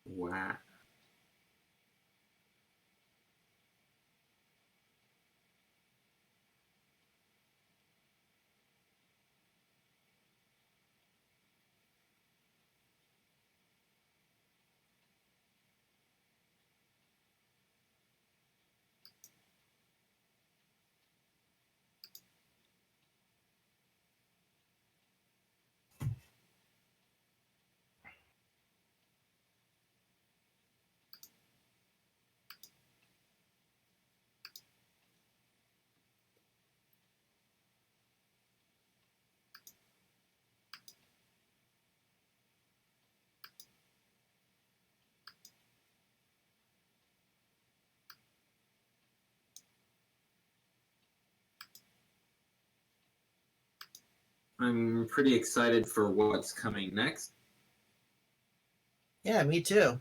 Wow. I'm pretty excited for what's coming next. Yeah, me too.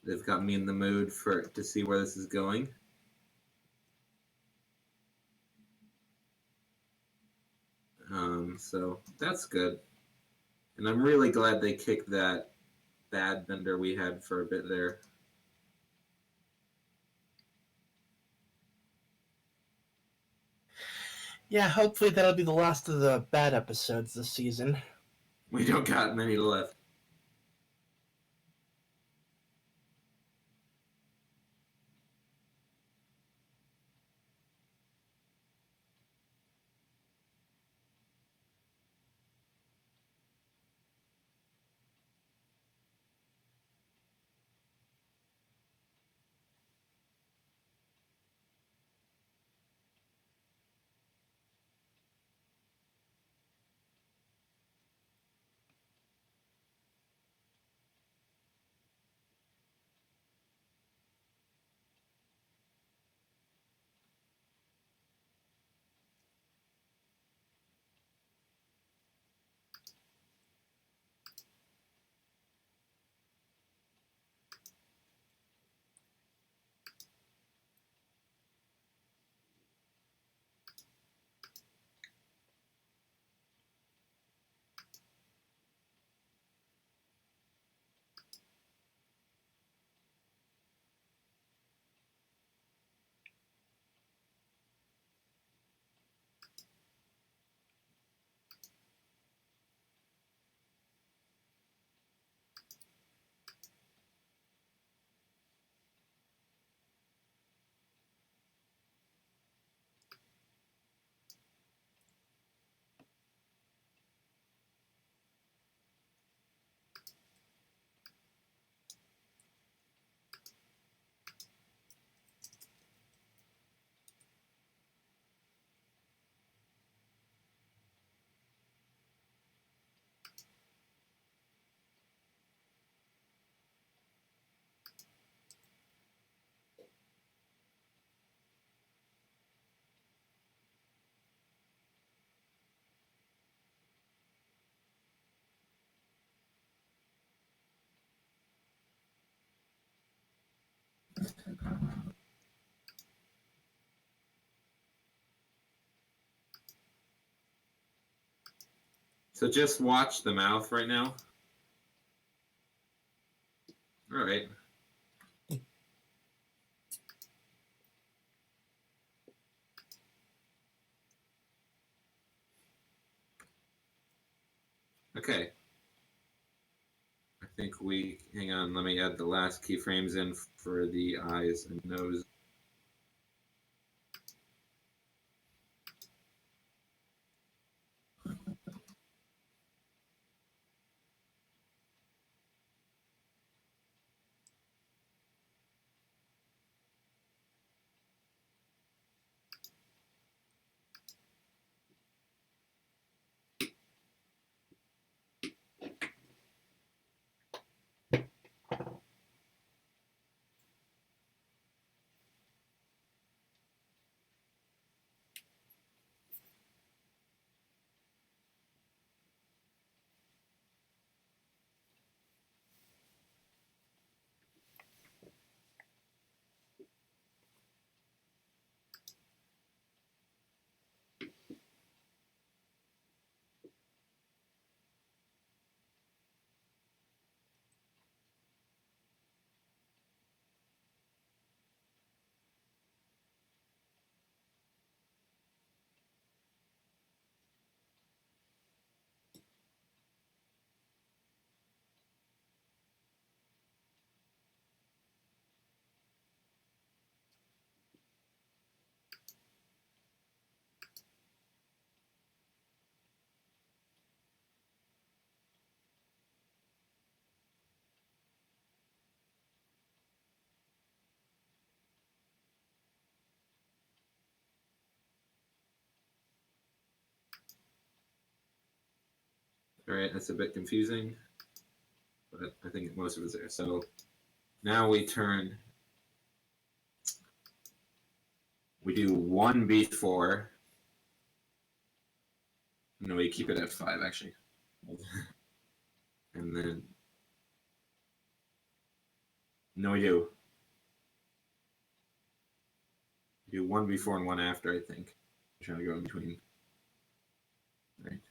They've got me in the mood to see where this is going. So that's good. And I'm really glad they kicked that bad vendor we had for a bit there. Yeah, hopefully that'll be the last of the bad episodes this season. We don't got many left. So just watch the mouth right now. All right. Okay. I think hang on, let me add the last keyframes in for the eyes and nose. All right, that's a bit confusing, but I think most of it's there. So now we do one before. No, we keep it at 5 actually. And then, no, we do one before and one after, I think. I'm trying to go in between. Right.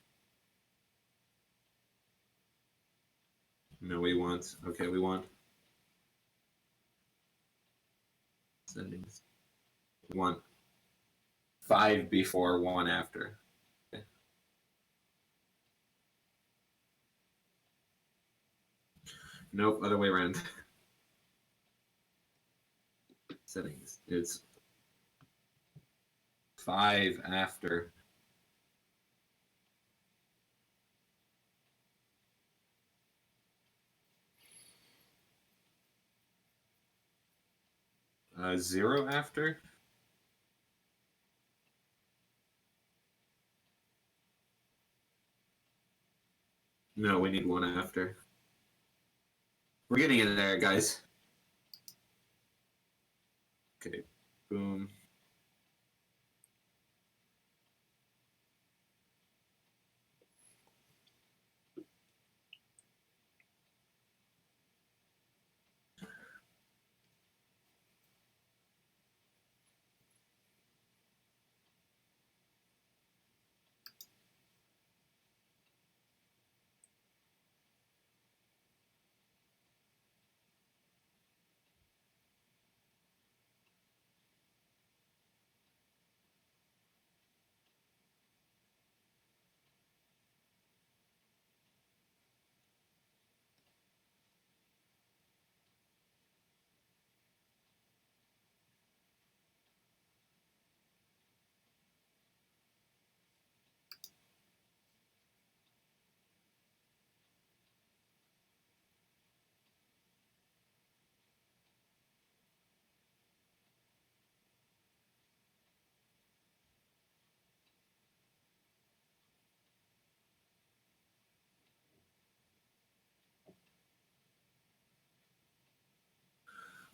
No, we want settings. We want 5 before, 1 after. Okay. Nope, other way around. Settings. It's 5 after. Zero after. No, we need 1 after. We're getting in there, guys. Okay, boom.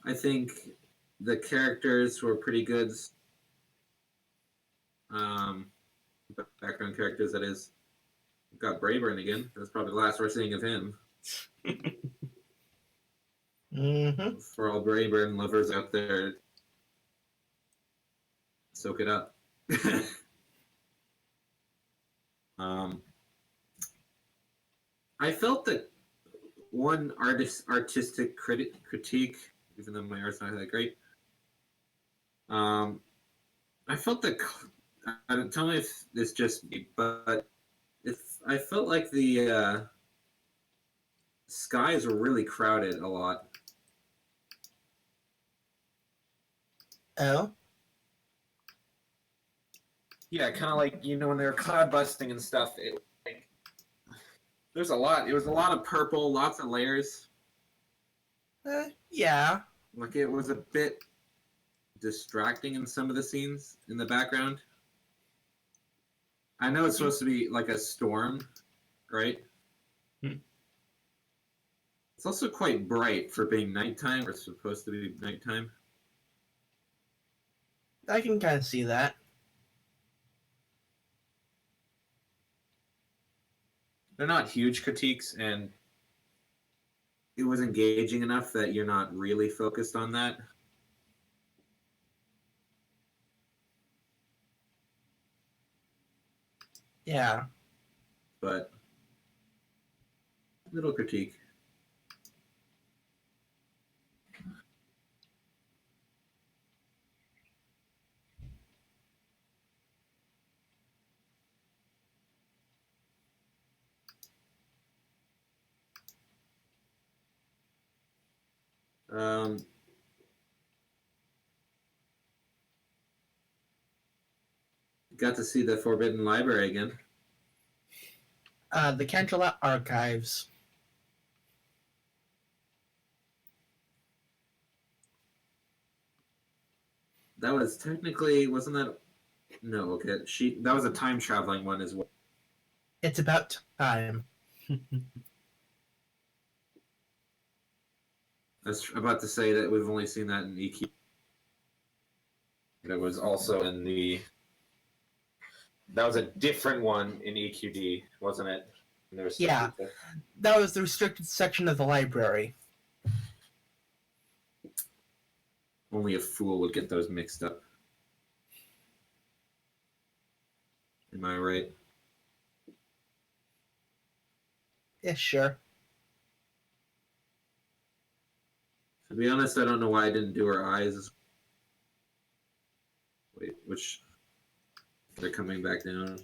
I think the characters were pretty good. Background characters, that is. We've got Brayburn again. That's probably the last we're seeing of him. Mm-hmm. For all Brayburn lovers out there, soak it up. um, I felt that one artistic critique, even though my art's not that great, I felt that. Don't tell me if it's just me, but I felt like the skies were really crowded a lot. Oh. Yeah, kind of like when they were cloud busting and stuff. There's a lot. It was a lot of purple, lots of layers. Yeah. Like it was a bit distracting in some of the scenes in the background. I know it's supposed to be like a storm, right? It's also quite bright for being nighttime, or supposed to be nighttime. I can kind of see that. They're not huge critiques, and it was engaging enough that you're not really focused on that. Yeah. But little critique. Um, got to see the Forbidden Library again. The Candela Archives. That was technically, wasn't that? No, okay. That was a time traveling one as well. It's about time. I was about to say that we've only seen that in EQ. It was also in the. That was a different one in EQD, wasn't it? Yeah. That was the restricted section of the library. Only a fool would get those mixed up. Am I right? Yeah, sure. To be honest, I don't know why I didn't do her eyes. Wait, which. They're coming back down.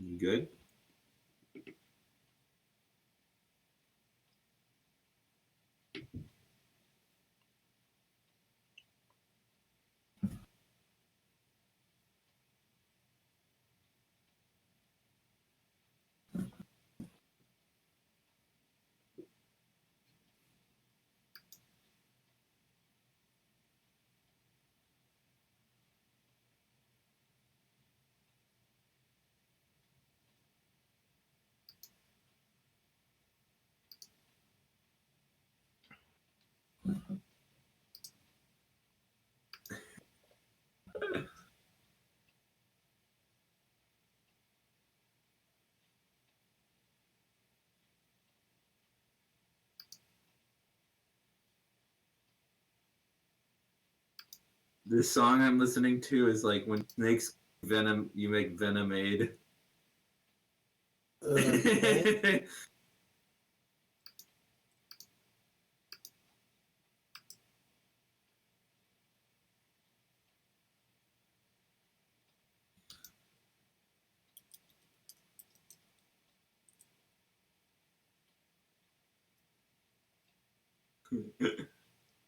You good? The song I'm listening to is like when snakes venom, you make venomade. Okay.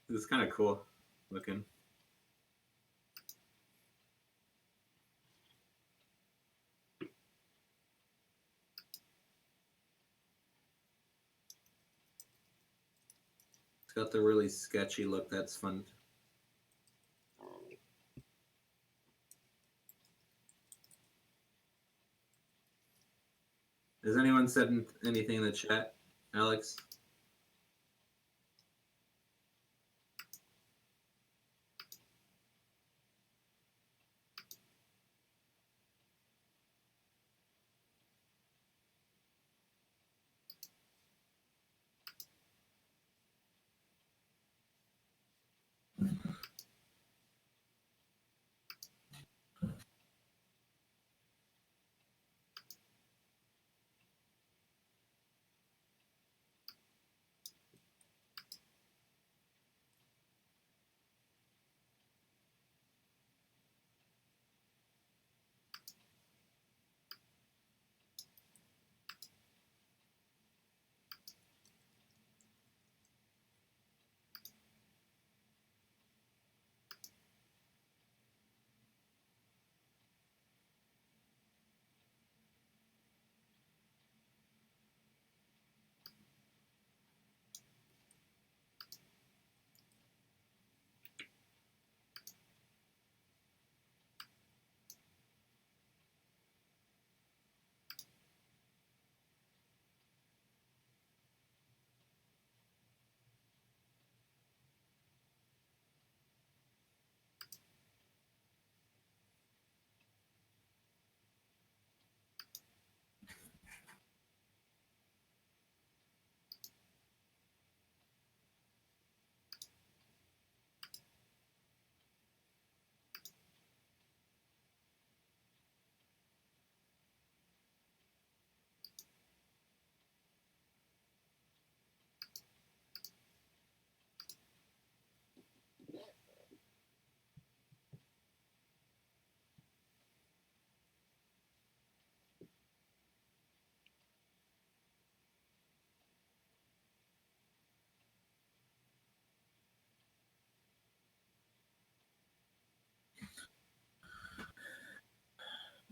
It's kind of cool looking. It's got the really sketchy look. That's fun. Has anyone said anything in the chat, Alex?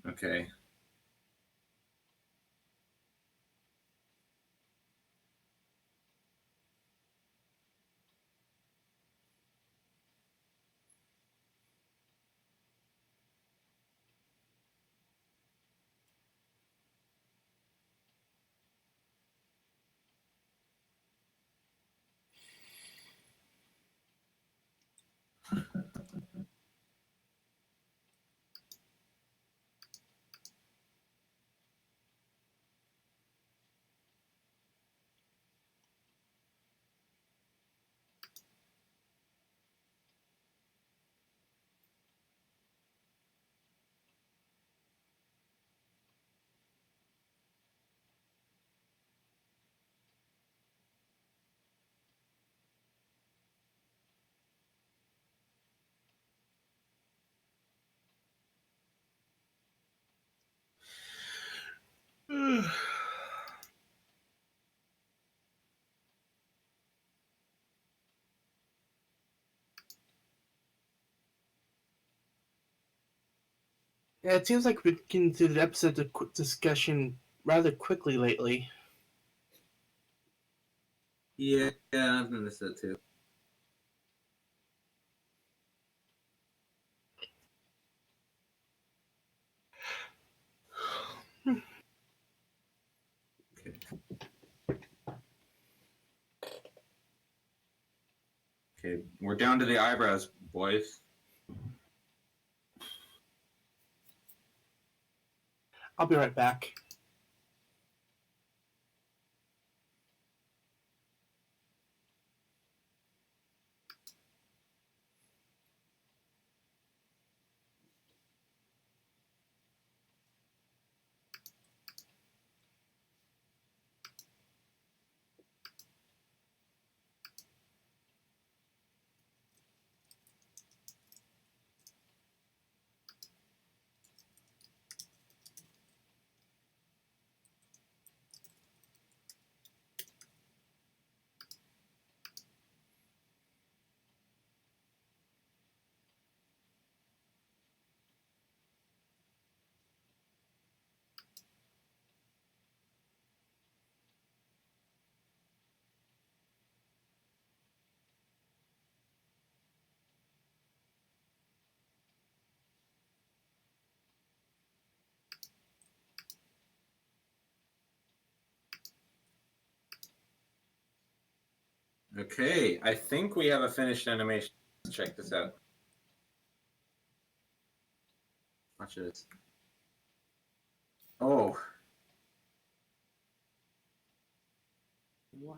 Okay. Yeah, it seems like we can do the episode discussion rather quickly lately. Yeah, I've noticed that too. Okay. Okay, we're down to the eyebrows, boys. I'll be right back. Okay, I think we have a finished animation. Let's check this out. Watch this. Oh. Wow.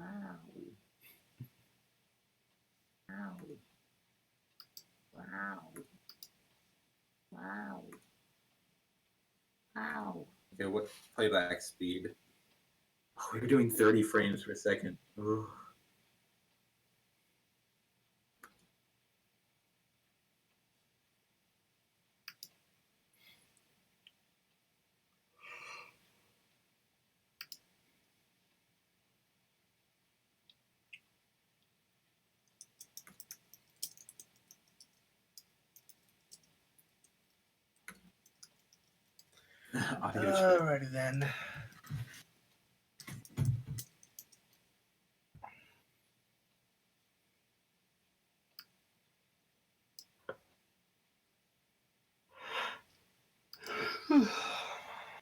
Wow. Wow. Wow. Wow. Okay, what playback speed? Oh, we were doing 30 frames per second. Ooh. Audio Alrighty then.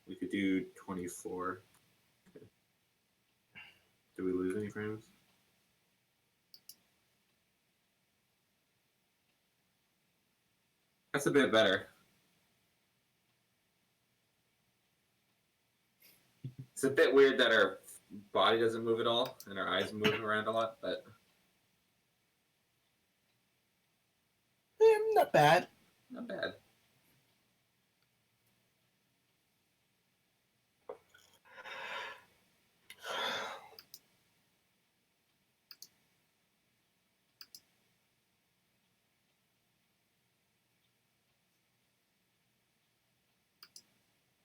We could do 24. Do we lose any frames? That's a bit better. It's a bit weird that our body doesn't move at all and our eyes move around a lot, but Not bad. not bad.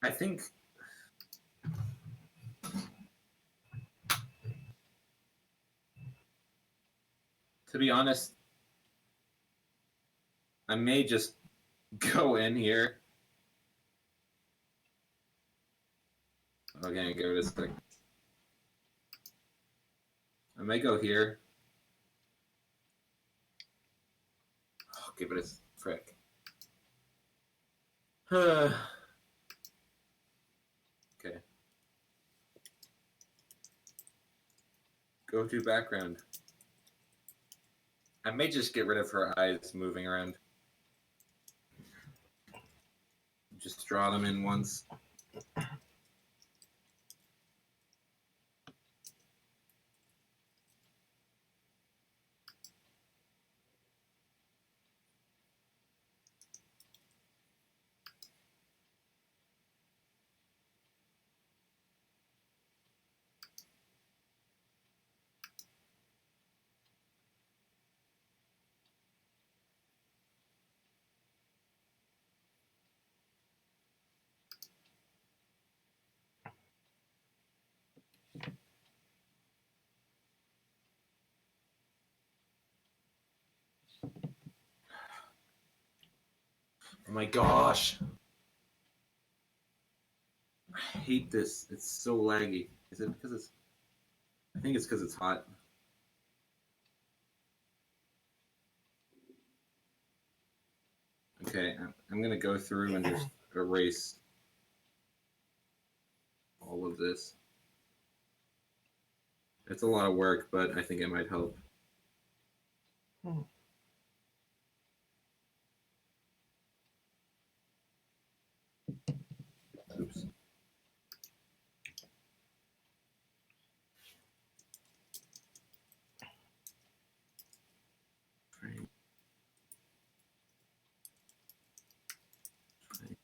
I think to be honest, I may just go in here. Okay, give it a sec. I may go here. Oh, give it a frick. Okay. Go to background. I may just get rid of her eyes moving around. Just draw them in once. Oh my gosh. I hate this. It's so laggy. Is it because it's... I think it's because it's hot. Okay, I'm going to go through and just erase all of this. It's a lot of work, but I think it might help. Oops. Frame. Frame.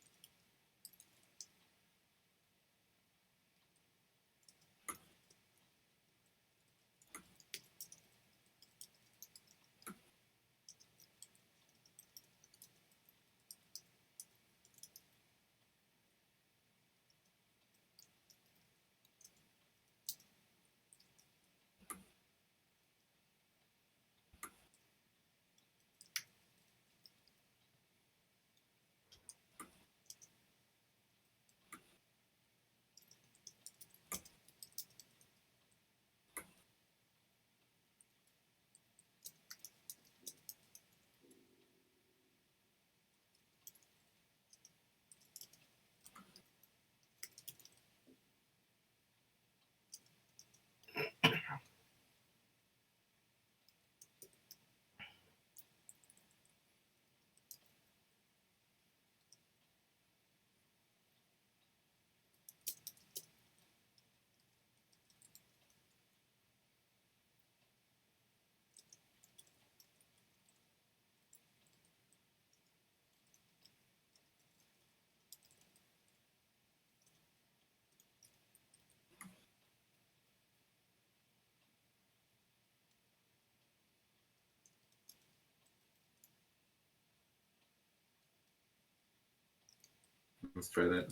Let's try that.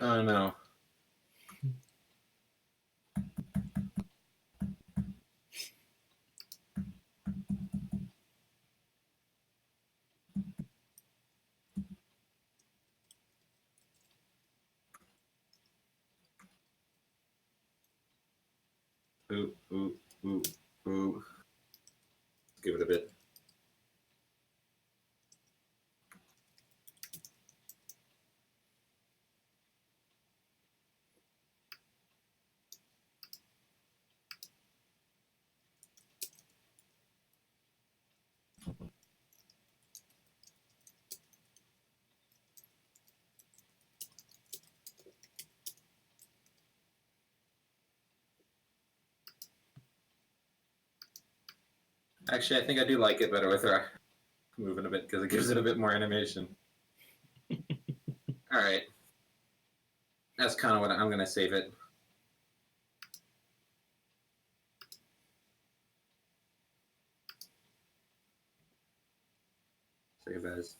Oh no. Ooh, ooh, ooh, ooh. Let's give it a bit. Actually, I think I do like it better with her moving a bit because it gives it a bit more animation. All right. That's kind of what I'm going to save it. Save as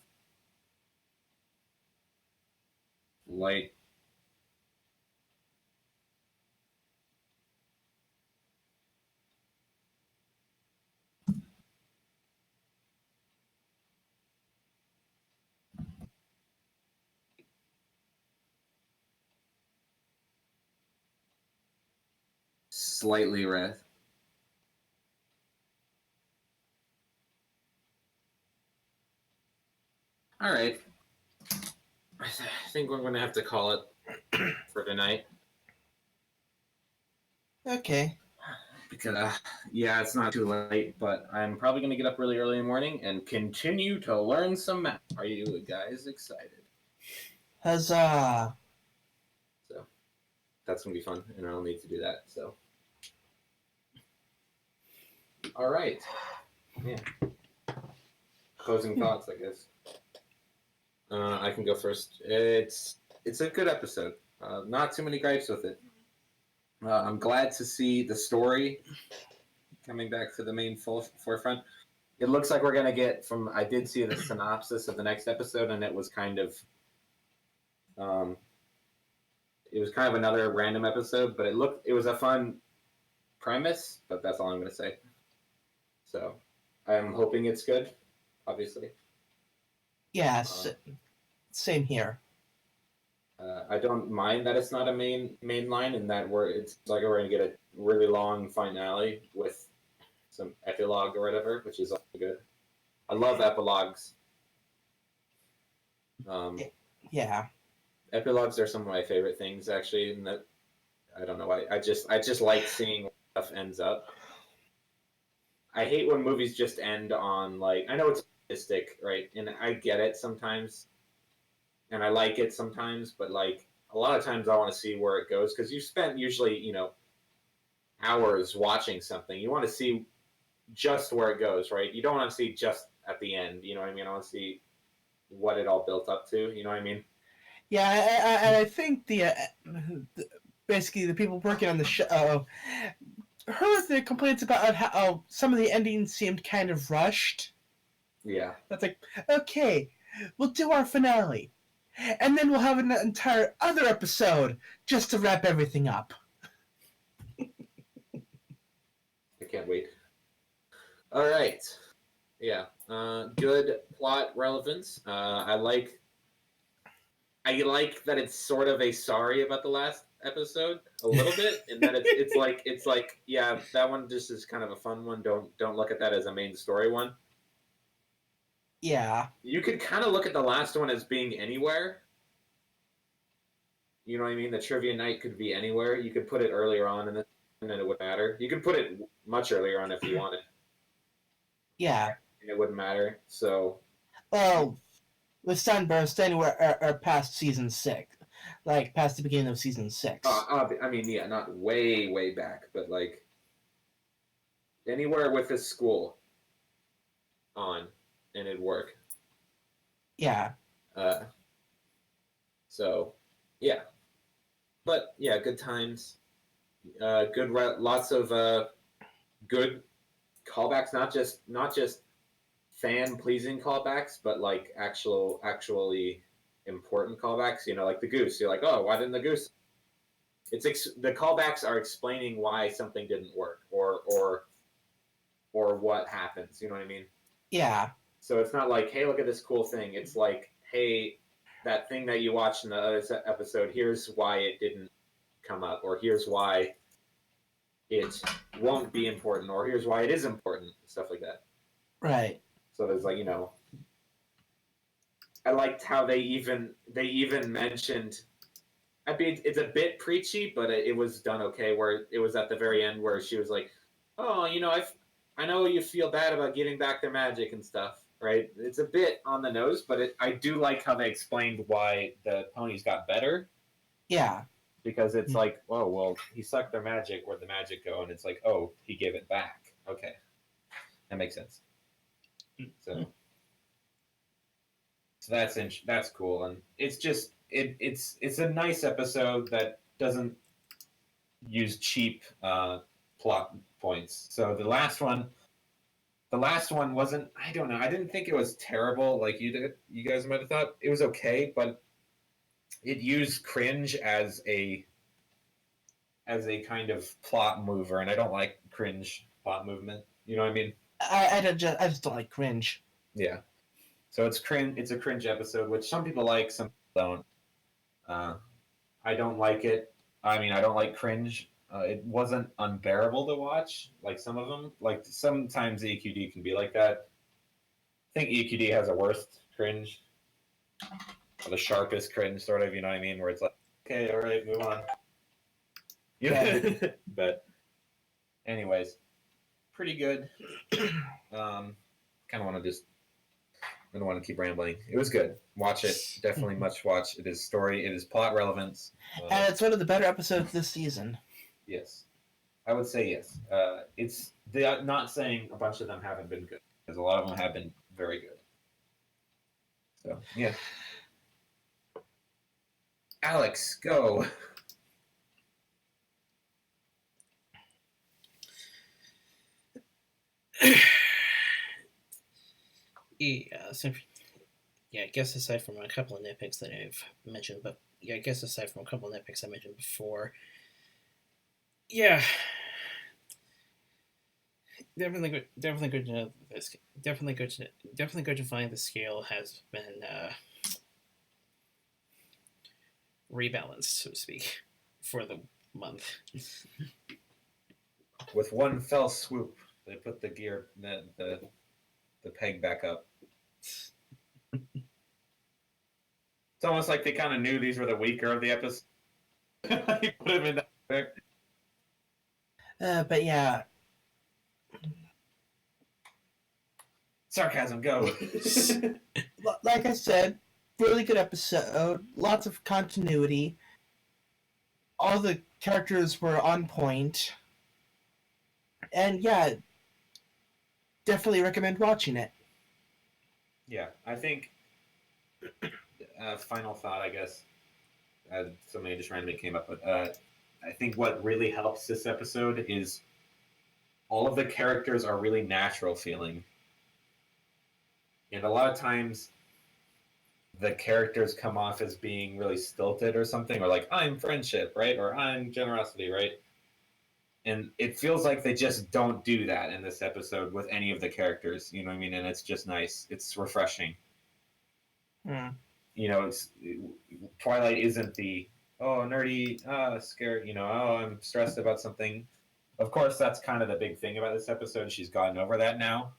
light. Slightly red. All right. I think we're going to have to call it for tonight. Okay. Because, yeah, it's not too late, but I'm probably going to get up really early in the morning and continue to learn some math. Are you guys excited? Huzzah! So, that's going to be fun, and I'll need to do that, so. All right. Yeah. Closing thoughts, I guess. I can go first. It's a good episode. Not too many gripes with it. I'm glad to see the story coming back to the main forefront. It looks like we're going to get from. I did see the synopsis of the next episode, and it was kind of. It was kind of another random episode, but it was a fun premise, but that's all I'm going to say. So, I'm hoping it's good, obviously. Yes. Same here. I don't mind that it's not a main line, and that it's like we're going to get a really long finale with some epilogue or whatever, which is also good. I love epilogues. Yeah. Epilogues are some of my favorite things, actually. And that I don't know why. I just like seeing stuff ends up. I hate when movies just end on like I know it's artistic, right? And I get it sometimes, and I like it sometimes, but like a lot of times I want to see where it goes because you spent usually hours watching something. You want to see just where it goes, right? You don't want to see just at the end. You know what I mean? I want to see what it all built up to. You know what I mean? Yeah, I think basically the people working on the show heard the complaints about how some of the endings seemed kind of rushed. Yeah. That's like, okay, we'll do our finale, and then we'll have an entire other episode just to wrap everything up. I can't wait. All right. Yeah. Good plot relevance. I like that it's sort of a sorry about the last episode a little bit, and that it's like yeah, that one just is kind of a fun one. Don't look at that as a main story one. Yeah. You could kind of look at the last one as being anywhere. You know what I mean? The trivia night could be anywhere. You could put it earlier on, and then it wouldn't matter. You could put it much earlier on if you wanted. Yeah. And it wouldn't matter. So. Well, with Sunburst anywhere or past season 6, like past the beginning of season 6. I mean, yeah, not way back, but like anywhere with this school on, and it'd work. Yeah. So, yeah. But yeah, good times. Lots of good callbacks. Not just fan pleasing callbacks, but like actually important callbacks. You know, like the goose. You're like, oh, why didn't the goose? The callbacks are explaining why something didn't work or what happens. You know what I mean? Yeah. So it's not like, hey, look at this cool thing. It's like, hey, that thing that you watched in the other episode. Here's why it didn't come up, or here's why it won't be important, or here's why it is important, stuff like that. Right. So there's like, I liked how they even mentioned. I mean, it's a bit preachy, but it was done okay. Where it was at the very end, where she was like, "Oh, I know you feel bad about giving back their magic and stuff, right?" It's a bit on the nose, but I do like how they explained why the ponies got better. Yeah. Because it's like, oh well, he sucked their magic. Where'd the magic go? And it's like, oh, he gave it back. Okay, that makes sense. So that's cool, and it's just it's a nice episode that doesn't use cheap plot points. So the last one wasn't. I don't know. I didn't think it was terrible like you did. You guys might have thought it was okay, but it used cringe as a kind of plot mover, and I don't like cringe plot movement. You know what I mean? I just don't like cringe. Yeah. So it's cringe. It's a cringe episode, which some people like, some people don't. I don't like it. I mean, I don't like cringe. It wasn't unbearable to watch, like some of them. Like sometimes EQD can be like that. I think EQD has a worst cringe, or the sharpest cringe, sort of. You know what I mean? Where it's like, okay, all right, move on. Yeah. But, anyways, pretty good. Kind of want to just. I don't want to keep rambling. It was good. Watch it. Definitely much watch. It is story. It is plot relevance. And it's one of the better episodes this season. Yes, I would say yes. Not saying a bunch of them haven't been good, because a lot of them have been very good. So yeah. Alex, go. I guess aside from a couple of nitpicks that I've mentioned, but yeah, I guess aside from a couple of nitpicks I mentioned before, yeah, definitely good to know this. Definitely good to find the scale has been rebalanced, so to speak, for the month. With one fell swoop, they put the peg back up. It's almost like they kind of knew these were the weaker of the episode. He put them in that. But yeah. Sarcasm, go. Like I said, really good episode. Lots of continuity. All the characters were on point. And yeah, definitely recommend watching it. Yeah, I think. Final thought, I guess. Somebody just randomly came up, but I think what really helps this episode is all of the characters are really natural feeling. And a lot of times the characters come off as being really stilted or something, or like, I'm friendship, right? Or I'm generosity, right? And it feels like they just don't do that in this episode with any of the characters, you know what I mean? And it's just nice. It's refreshing. You know, Twilight isn't the, oh, nerdy, scared, oh, I'm stressed about something. Of course, that's kind of the big thing about this episode. She's gotten over that now.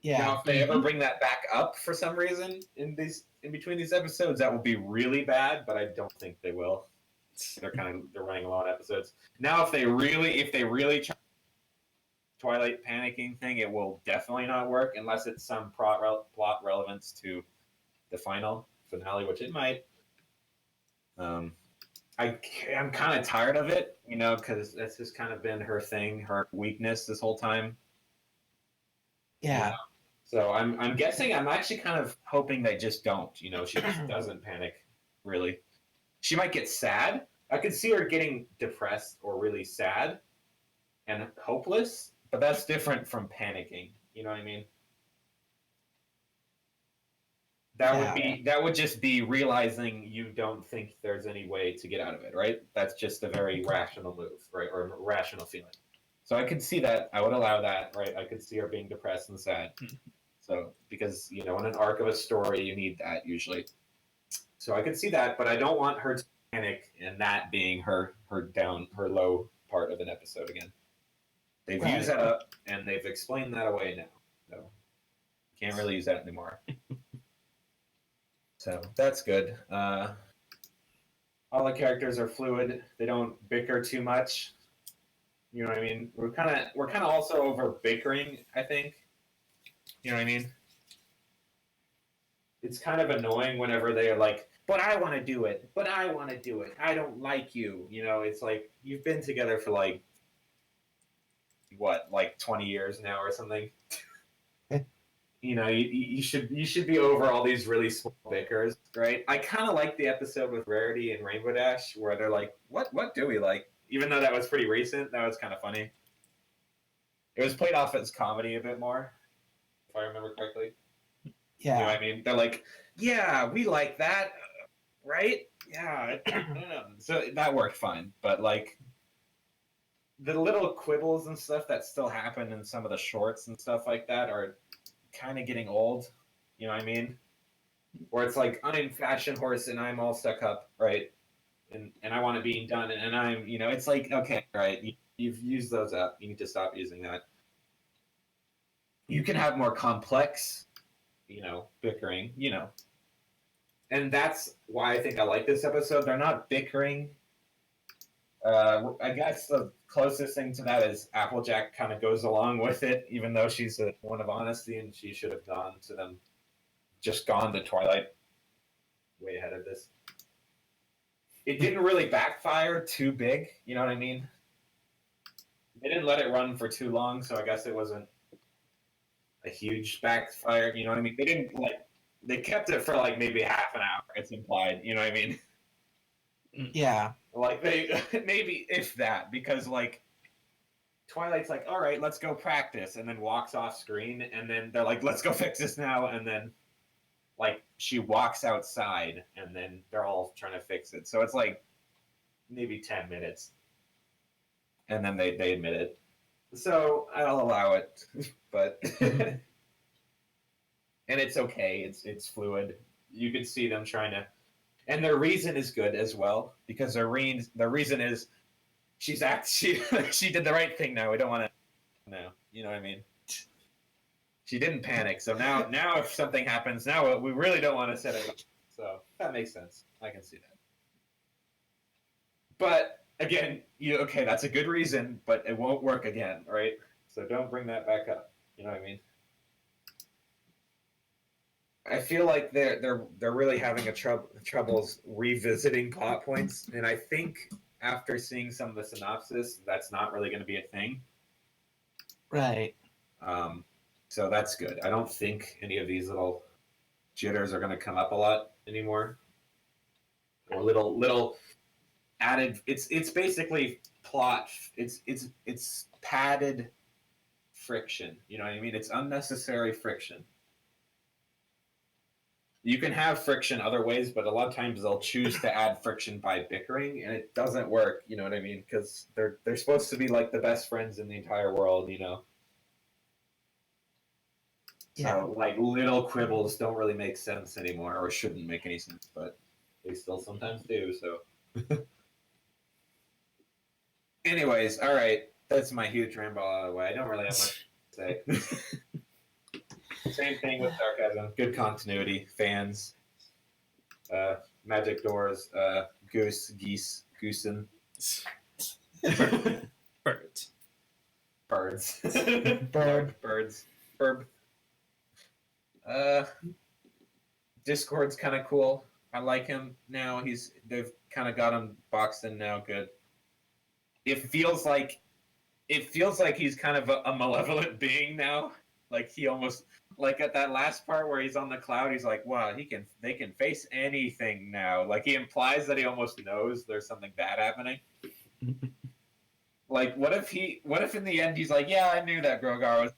Yeah. Now, if they ever bring that back up for some reason in between these episodes, that will be really bad. But I don't think they will. They're running a lot of episodes now. If they really try Twilight panicking thing, it will definitely not work unless it's some plot relevance to the finale, which it might. I'm kind of tired of it, because that's just kind of been her thing, her weakness this whole time. Yeah. So I'm guessing, I'm actually kind of hoping they just don't. She just doesn't panic, really. She might get sad, I could see her getting depressed or really sad and hopeless, but that's different from panicking. You know what I mean? That would just be realizing you don't think there's any way to get out of it, right? That's just a very rational move, right? Or a rational feeling. So I could see that. I would allow that, right? I could see her being depressed and sad. So because in an arc of a story, you need that usually. So I could see that, but I don't want her to panic and that being her low part of an episode again. They've used that up and they've explained that away now. So can't really use that anymore. So that's good. All the characters are fluid. They don't bicker too much. You know what I mean? We're kind of also over bickering, I think. You know what I mean? It's kind of annoying whenever they are like, "But I want to do it. But I want to do it. I don't like you." It's like you've been together for like 20 years now or something. You should be over all these really small bickers, right? I kind of like the episode with Rarity and Rainbow Dash where they're like, "What do we like?" Even though that was pretty recent, that was kind of funny. It was played off as comedy a bit more, if I remember correctly. Yeah. You know what I mean? They're like, "Yeah, we like that, right? Yeah." I don't know. So that worked fine, but like the little quibbles and stuff that still happen in some of the shorts and stuff like that are kind of getting old. You know what I mean? Where it's like, I'm Fashion Horse and I'm all stuck up, right? And I want it being done, and I'm, it's like, okay, right, you've used those up. You need to stop using that. You can have more complex, bickering, and that's why I think I like this episode. They're not bickering. I guess the closest thing to that is Applejack kind of goes along with it, even though she's one of honesty and she should have gone to Twilight way ahead of this. It didn't really backfire too big, you know what I mean? They didn't let it run for too long, so I guess it wasn't a huge backfire, you know what I mean? They didn't they kept it for maybe half an hour, it's implied, you know what I mean? Yeah. They maybe if that, because Twilight's like, all right, let's go practice, and then walks off screen, and then they're like, let's go fix this now, and then she walks outside, and then they're all trying to fix it. So it's maybe 10 minutes, and then they admit it. So I'll allow it, but and it's okay. It's fluid. You can see them trying to, and their reason is good as well, because their reason is she did the right thing. Now we don't want to. No, you know what I mean. She didn't panic, so now if something happens, now we really don't want to set it up. So that makes sense. I can see that. But again, okay, that's a good reason, but it won't work again, right? So don't bring that back up. You know what I mean? I feel like they're really having troubles revisiting plot points, and I think after seeing some of the synopsis, that's not really going to be a thing. Right. So that's good. I don't think any of these little jitters are going to come up a lot anymore. Or little added. It's basically plot. It's padded friction. You know what I mean? It's unnecessary friction. You can have friction other ways, but a lot of times they'll choose to add friction by bickering, and it doesn't work. You know what I mean? Because they're supposed to be the best friends in the entire world. Yeah. So little quibbles don't really make sense anymore, or shouldn't make any sense, but they still sometimes do. So, anyways, all right, that's my huge ramble out of the way. I don't really have much to say. Same thing with sarcasm. Good continuity. Fans. Magic doors. Geese. Goosen. Birds. Birds. Bird. Bird. Discord's kind of cool. I like him now. They've kind of got him boxed in now. Good. It feels like he's kind of a malevolent being now. He almost like at that last part where he's on the cloud, he's like, "Wow, they can face anything now." Like he implies that he almost knows there's something bad happening. Like, what if in the end he's like, "Yeah, I knew that Grogar was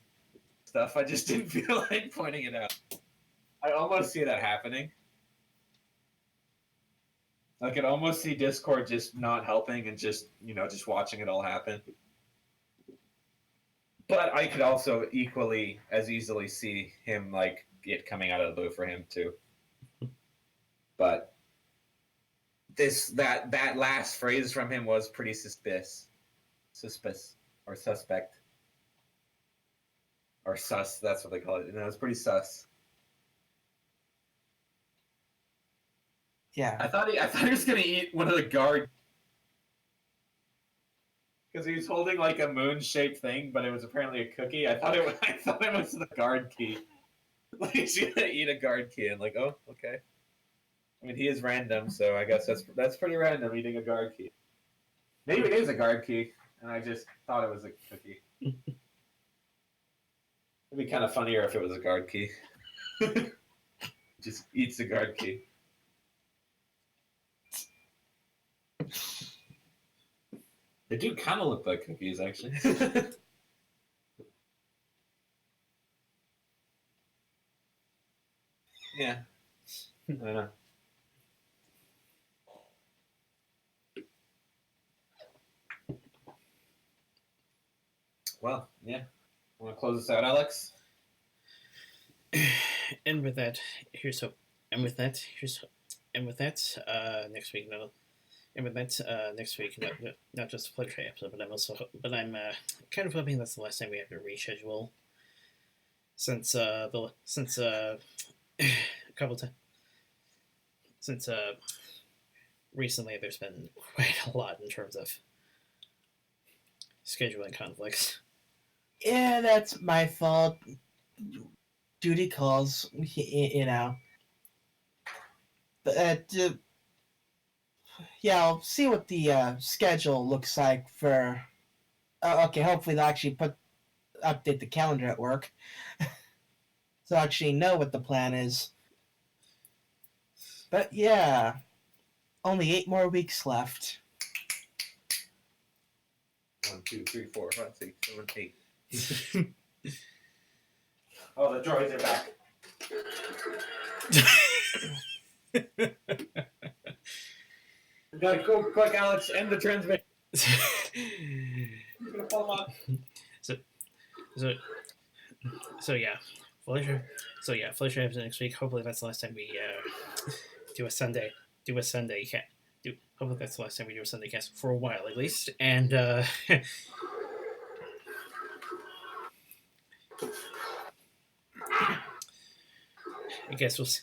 stuff. I just didn't feel like pointing it out." I almost see that happening. I could almost see Discord just not helping and just just watching it all happen. But I could also equally as easily see him like it coming out of the blue for him too. But that last phrase from him was pretty suspicious or suspect or sus. That's what they call it. And it was pretty sus. Yeah. I thought he was gonna eat one of the guard because he was holding like a moon-shaped thing, but it was apparently a cookie. I thought it was the guard key. Like he's gonna eat a guard key, and like, oh, okay. I mean, he is random, so I guess that's pretty random eating a guard key. Maybe it is a guard key, and I just thought it was a cookie. It'd be kind of funnier if it was a guard key. Just eats a guard key. They do kind of look like cookies, actually. Yeah. I don't know. Well, yeah. Want to close this out, Alex? And with that, here's hope. And with that, next week, next week, not just a Fluttershy episode, but I'm kind of hoping that's the last time we have to reschedule, since a couple times, since recently there's been quite a lot in terms of scheduling conflicts. Yeah, that's my fault. Duty calls, But yeah, I'll see what the schedule looks like for. Okay, hopefully they'll actually update the calendar at work, so I actually know what the plan is. But yeah, only 8 more weeks left. 1, 2, 3, 4, 5, 6, 7, 8. Oh, the droids are back. We gotta go quick, Alex. End the transmission. You're gonna fall off. So yeah, Felicia. So yeah, Felicia episode next week. Hopefully that's the last time we do a Sunday. Hopefully that's the last time we do a Sunday cast for a while at least. And I guess we'll see.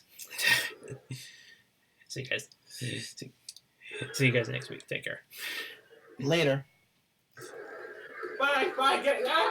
See you guys. See you guys next week. Take care. Later. Bye. Bye.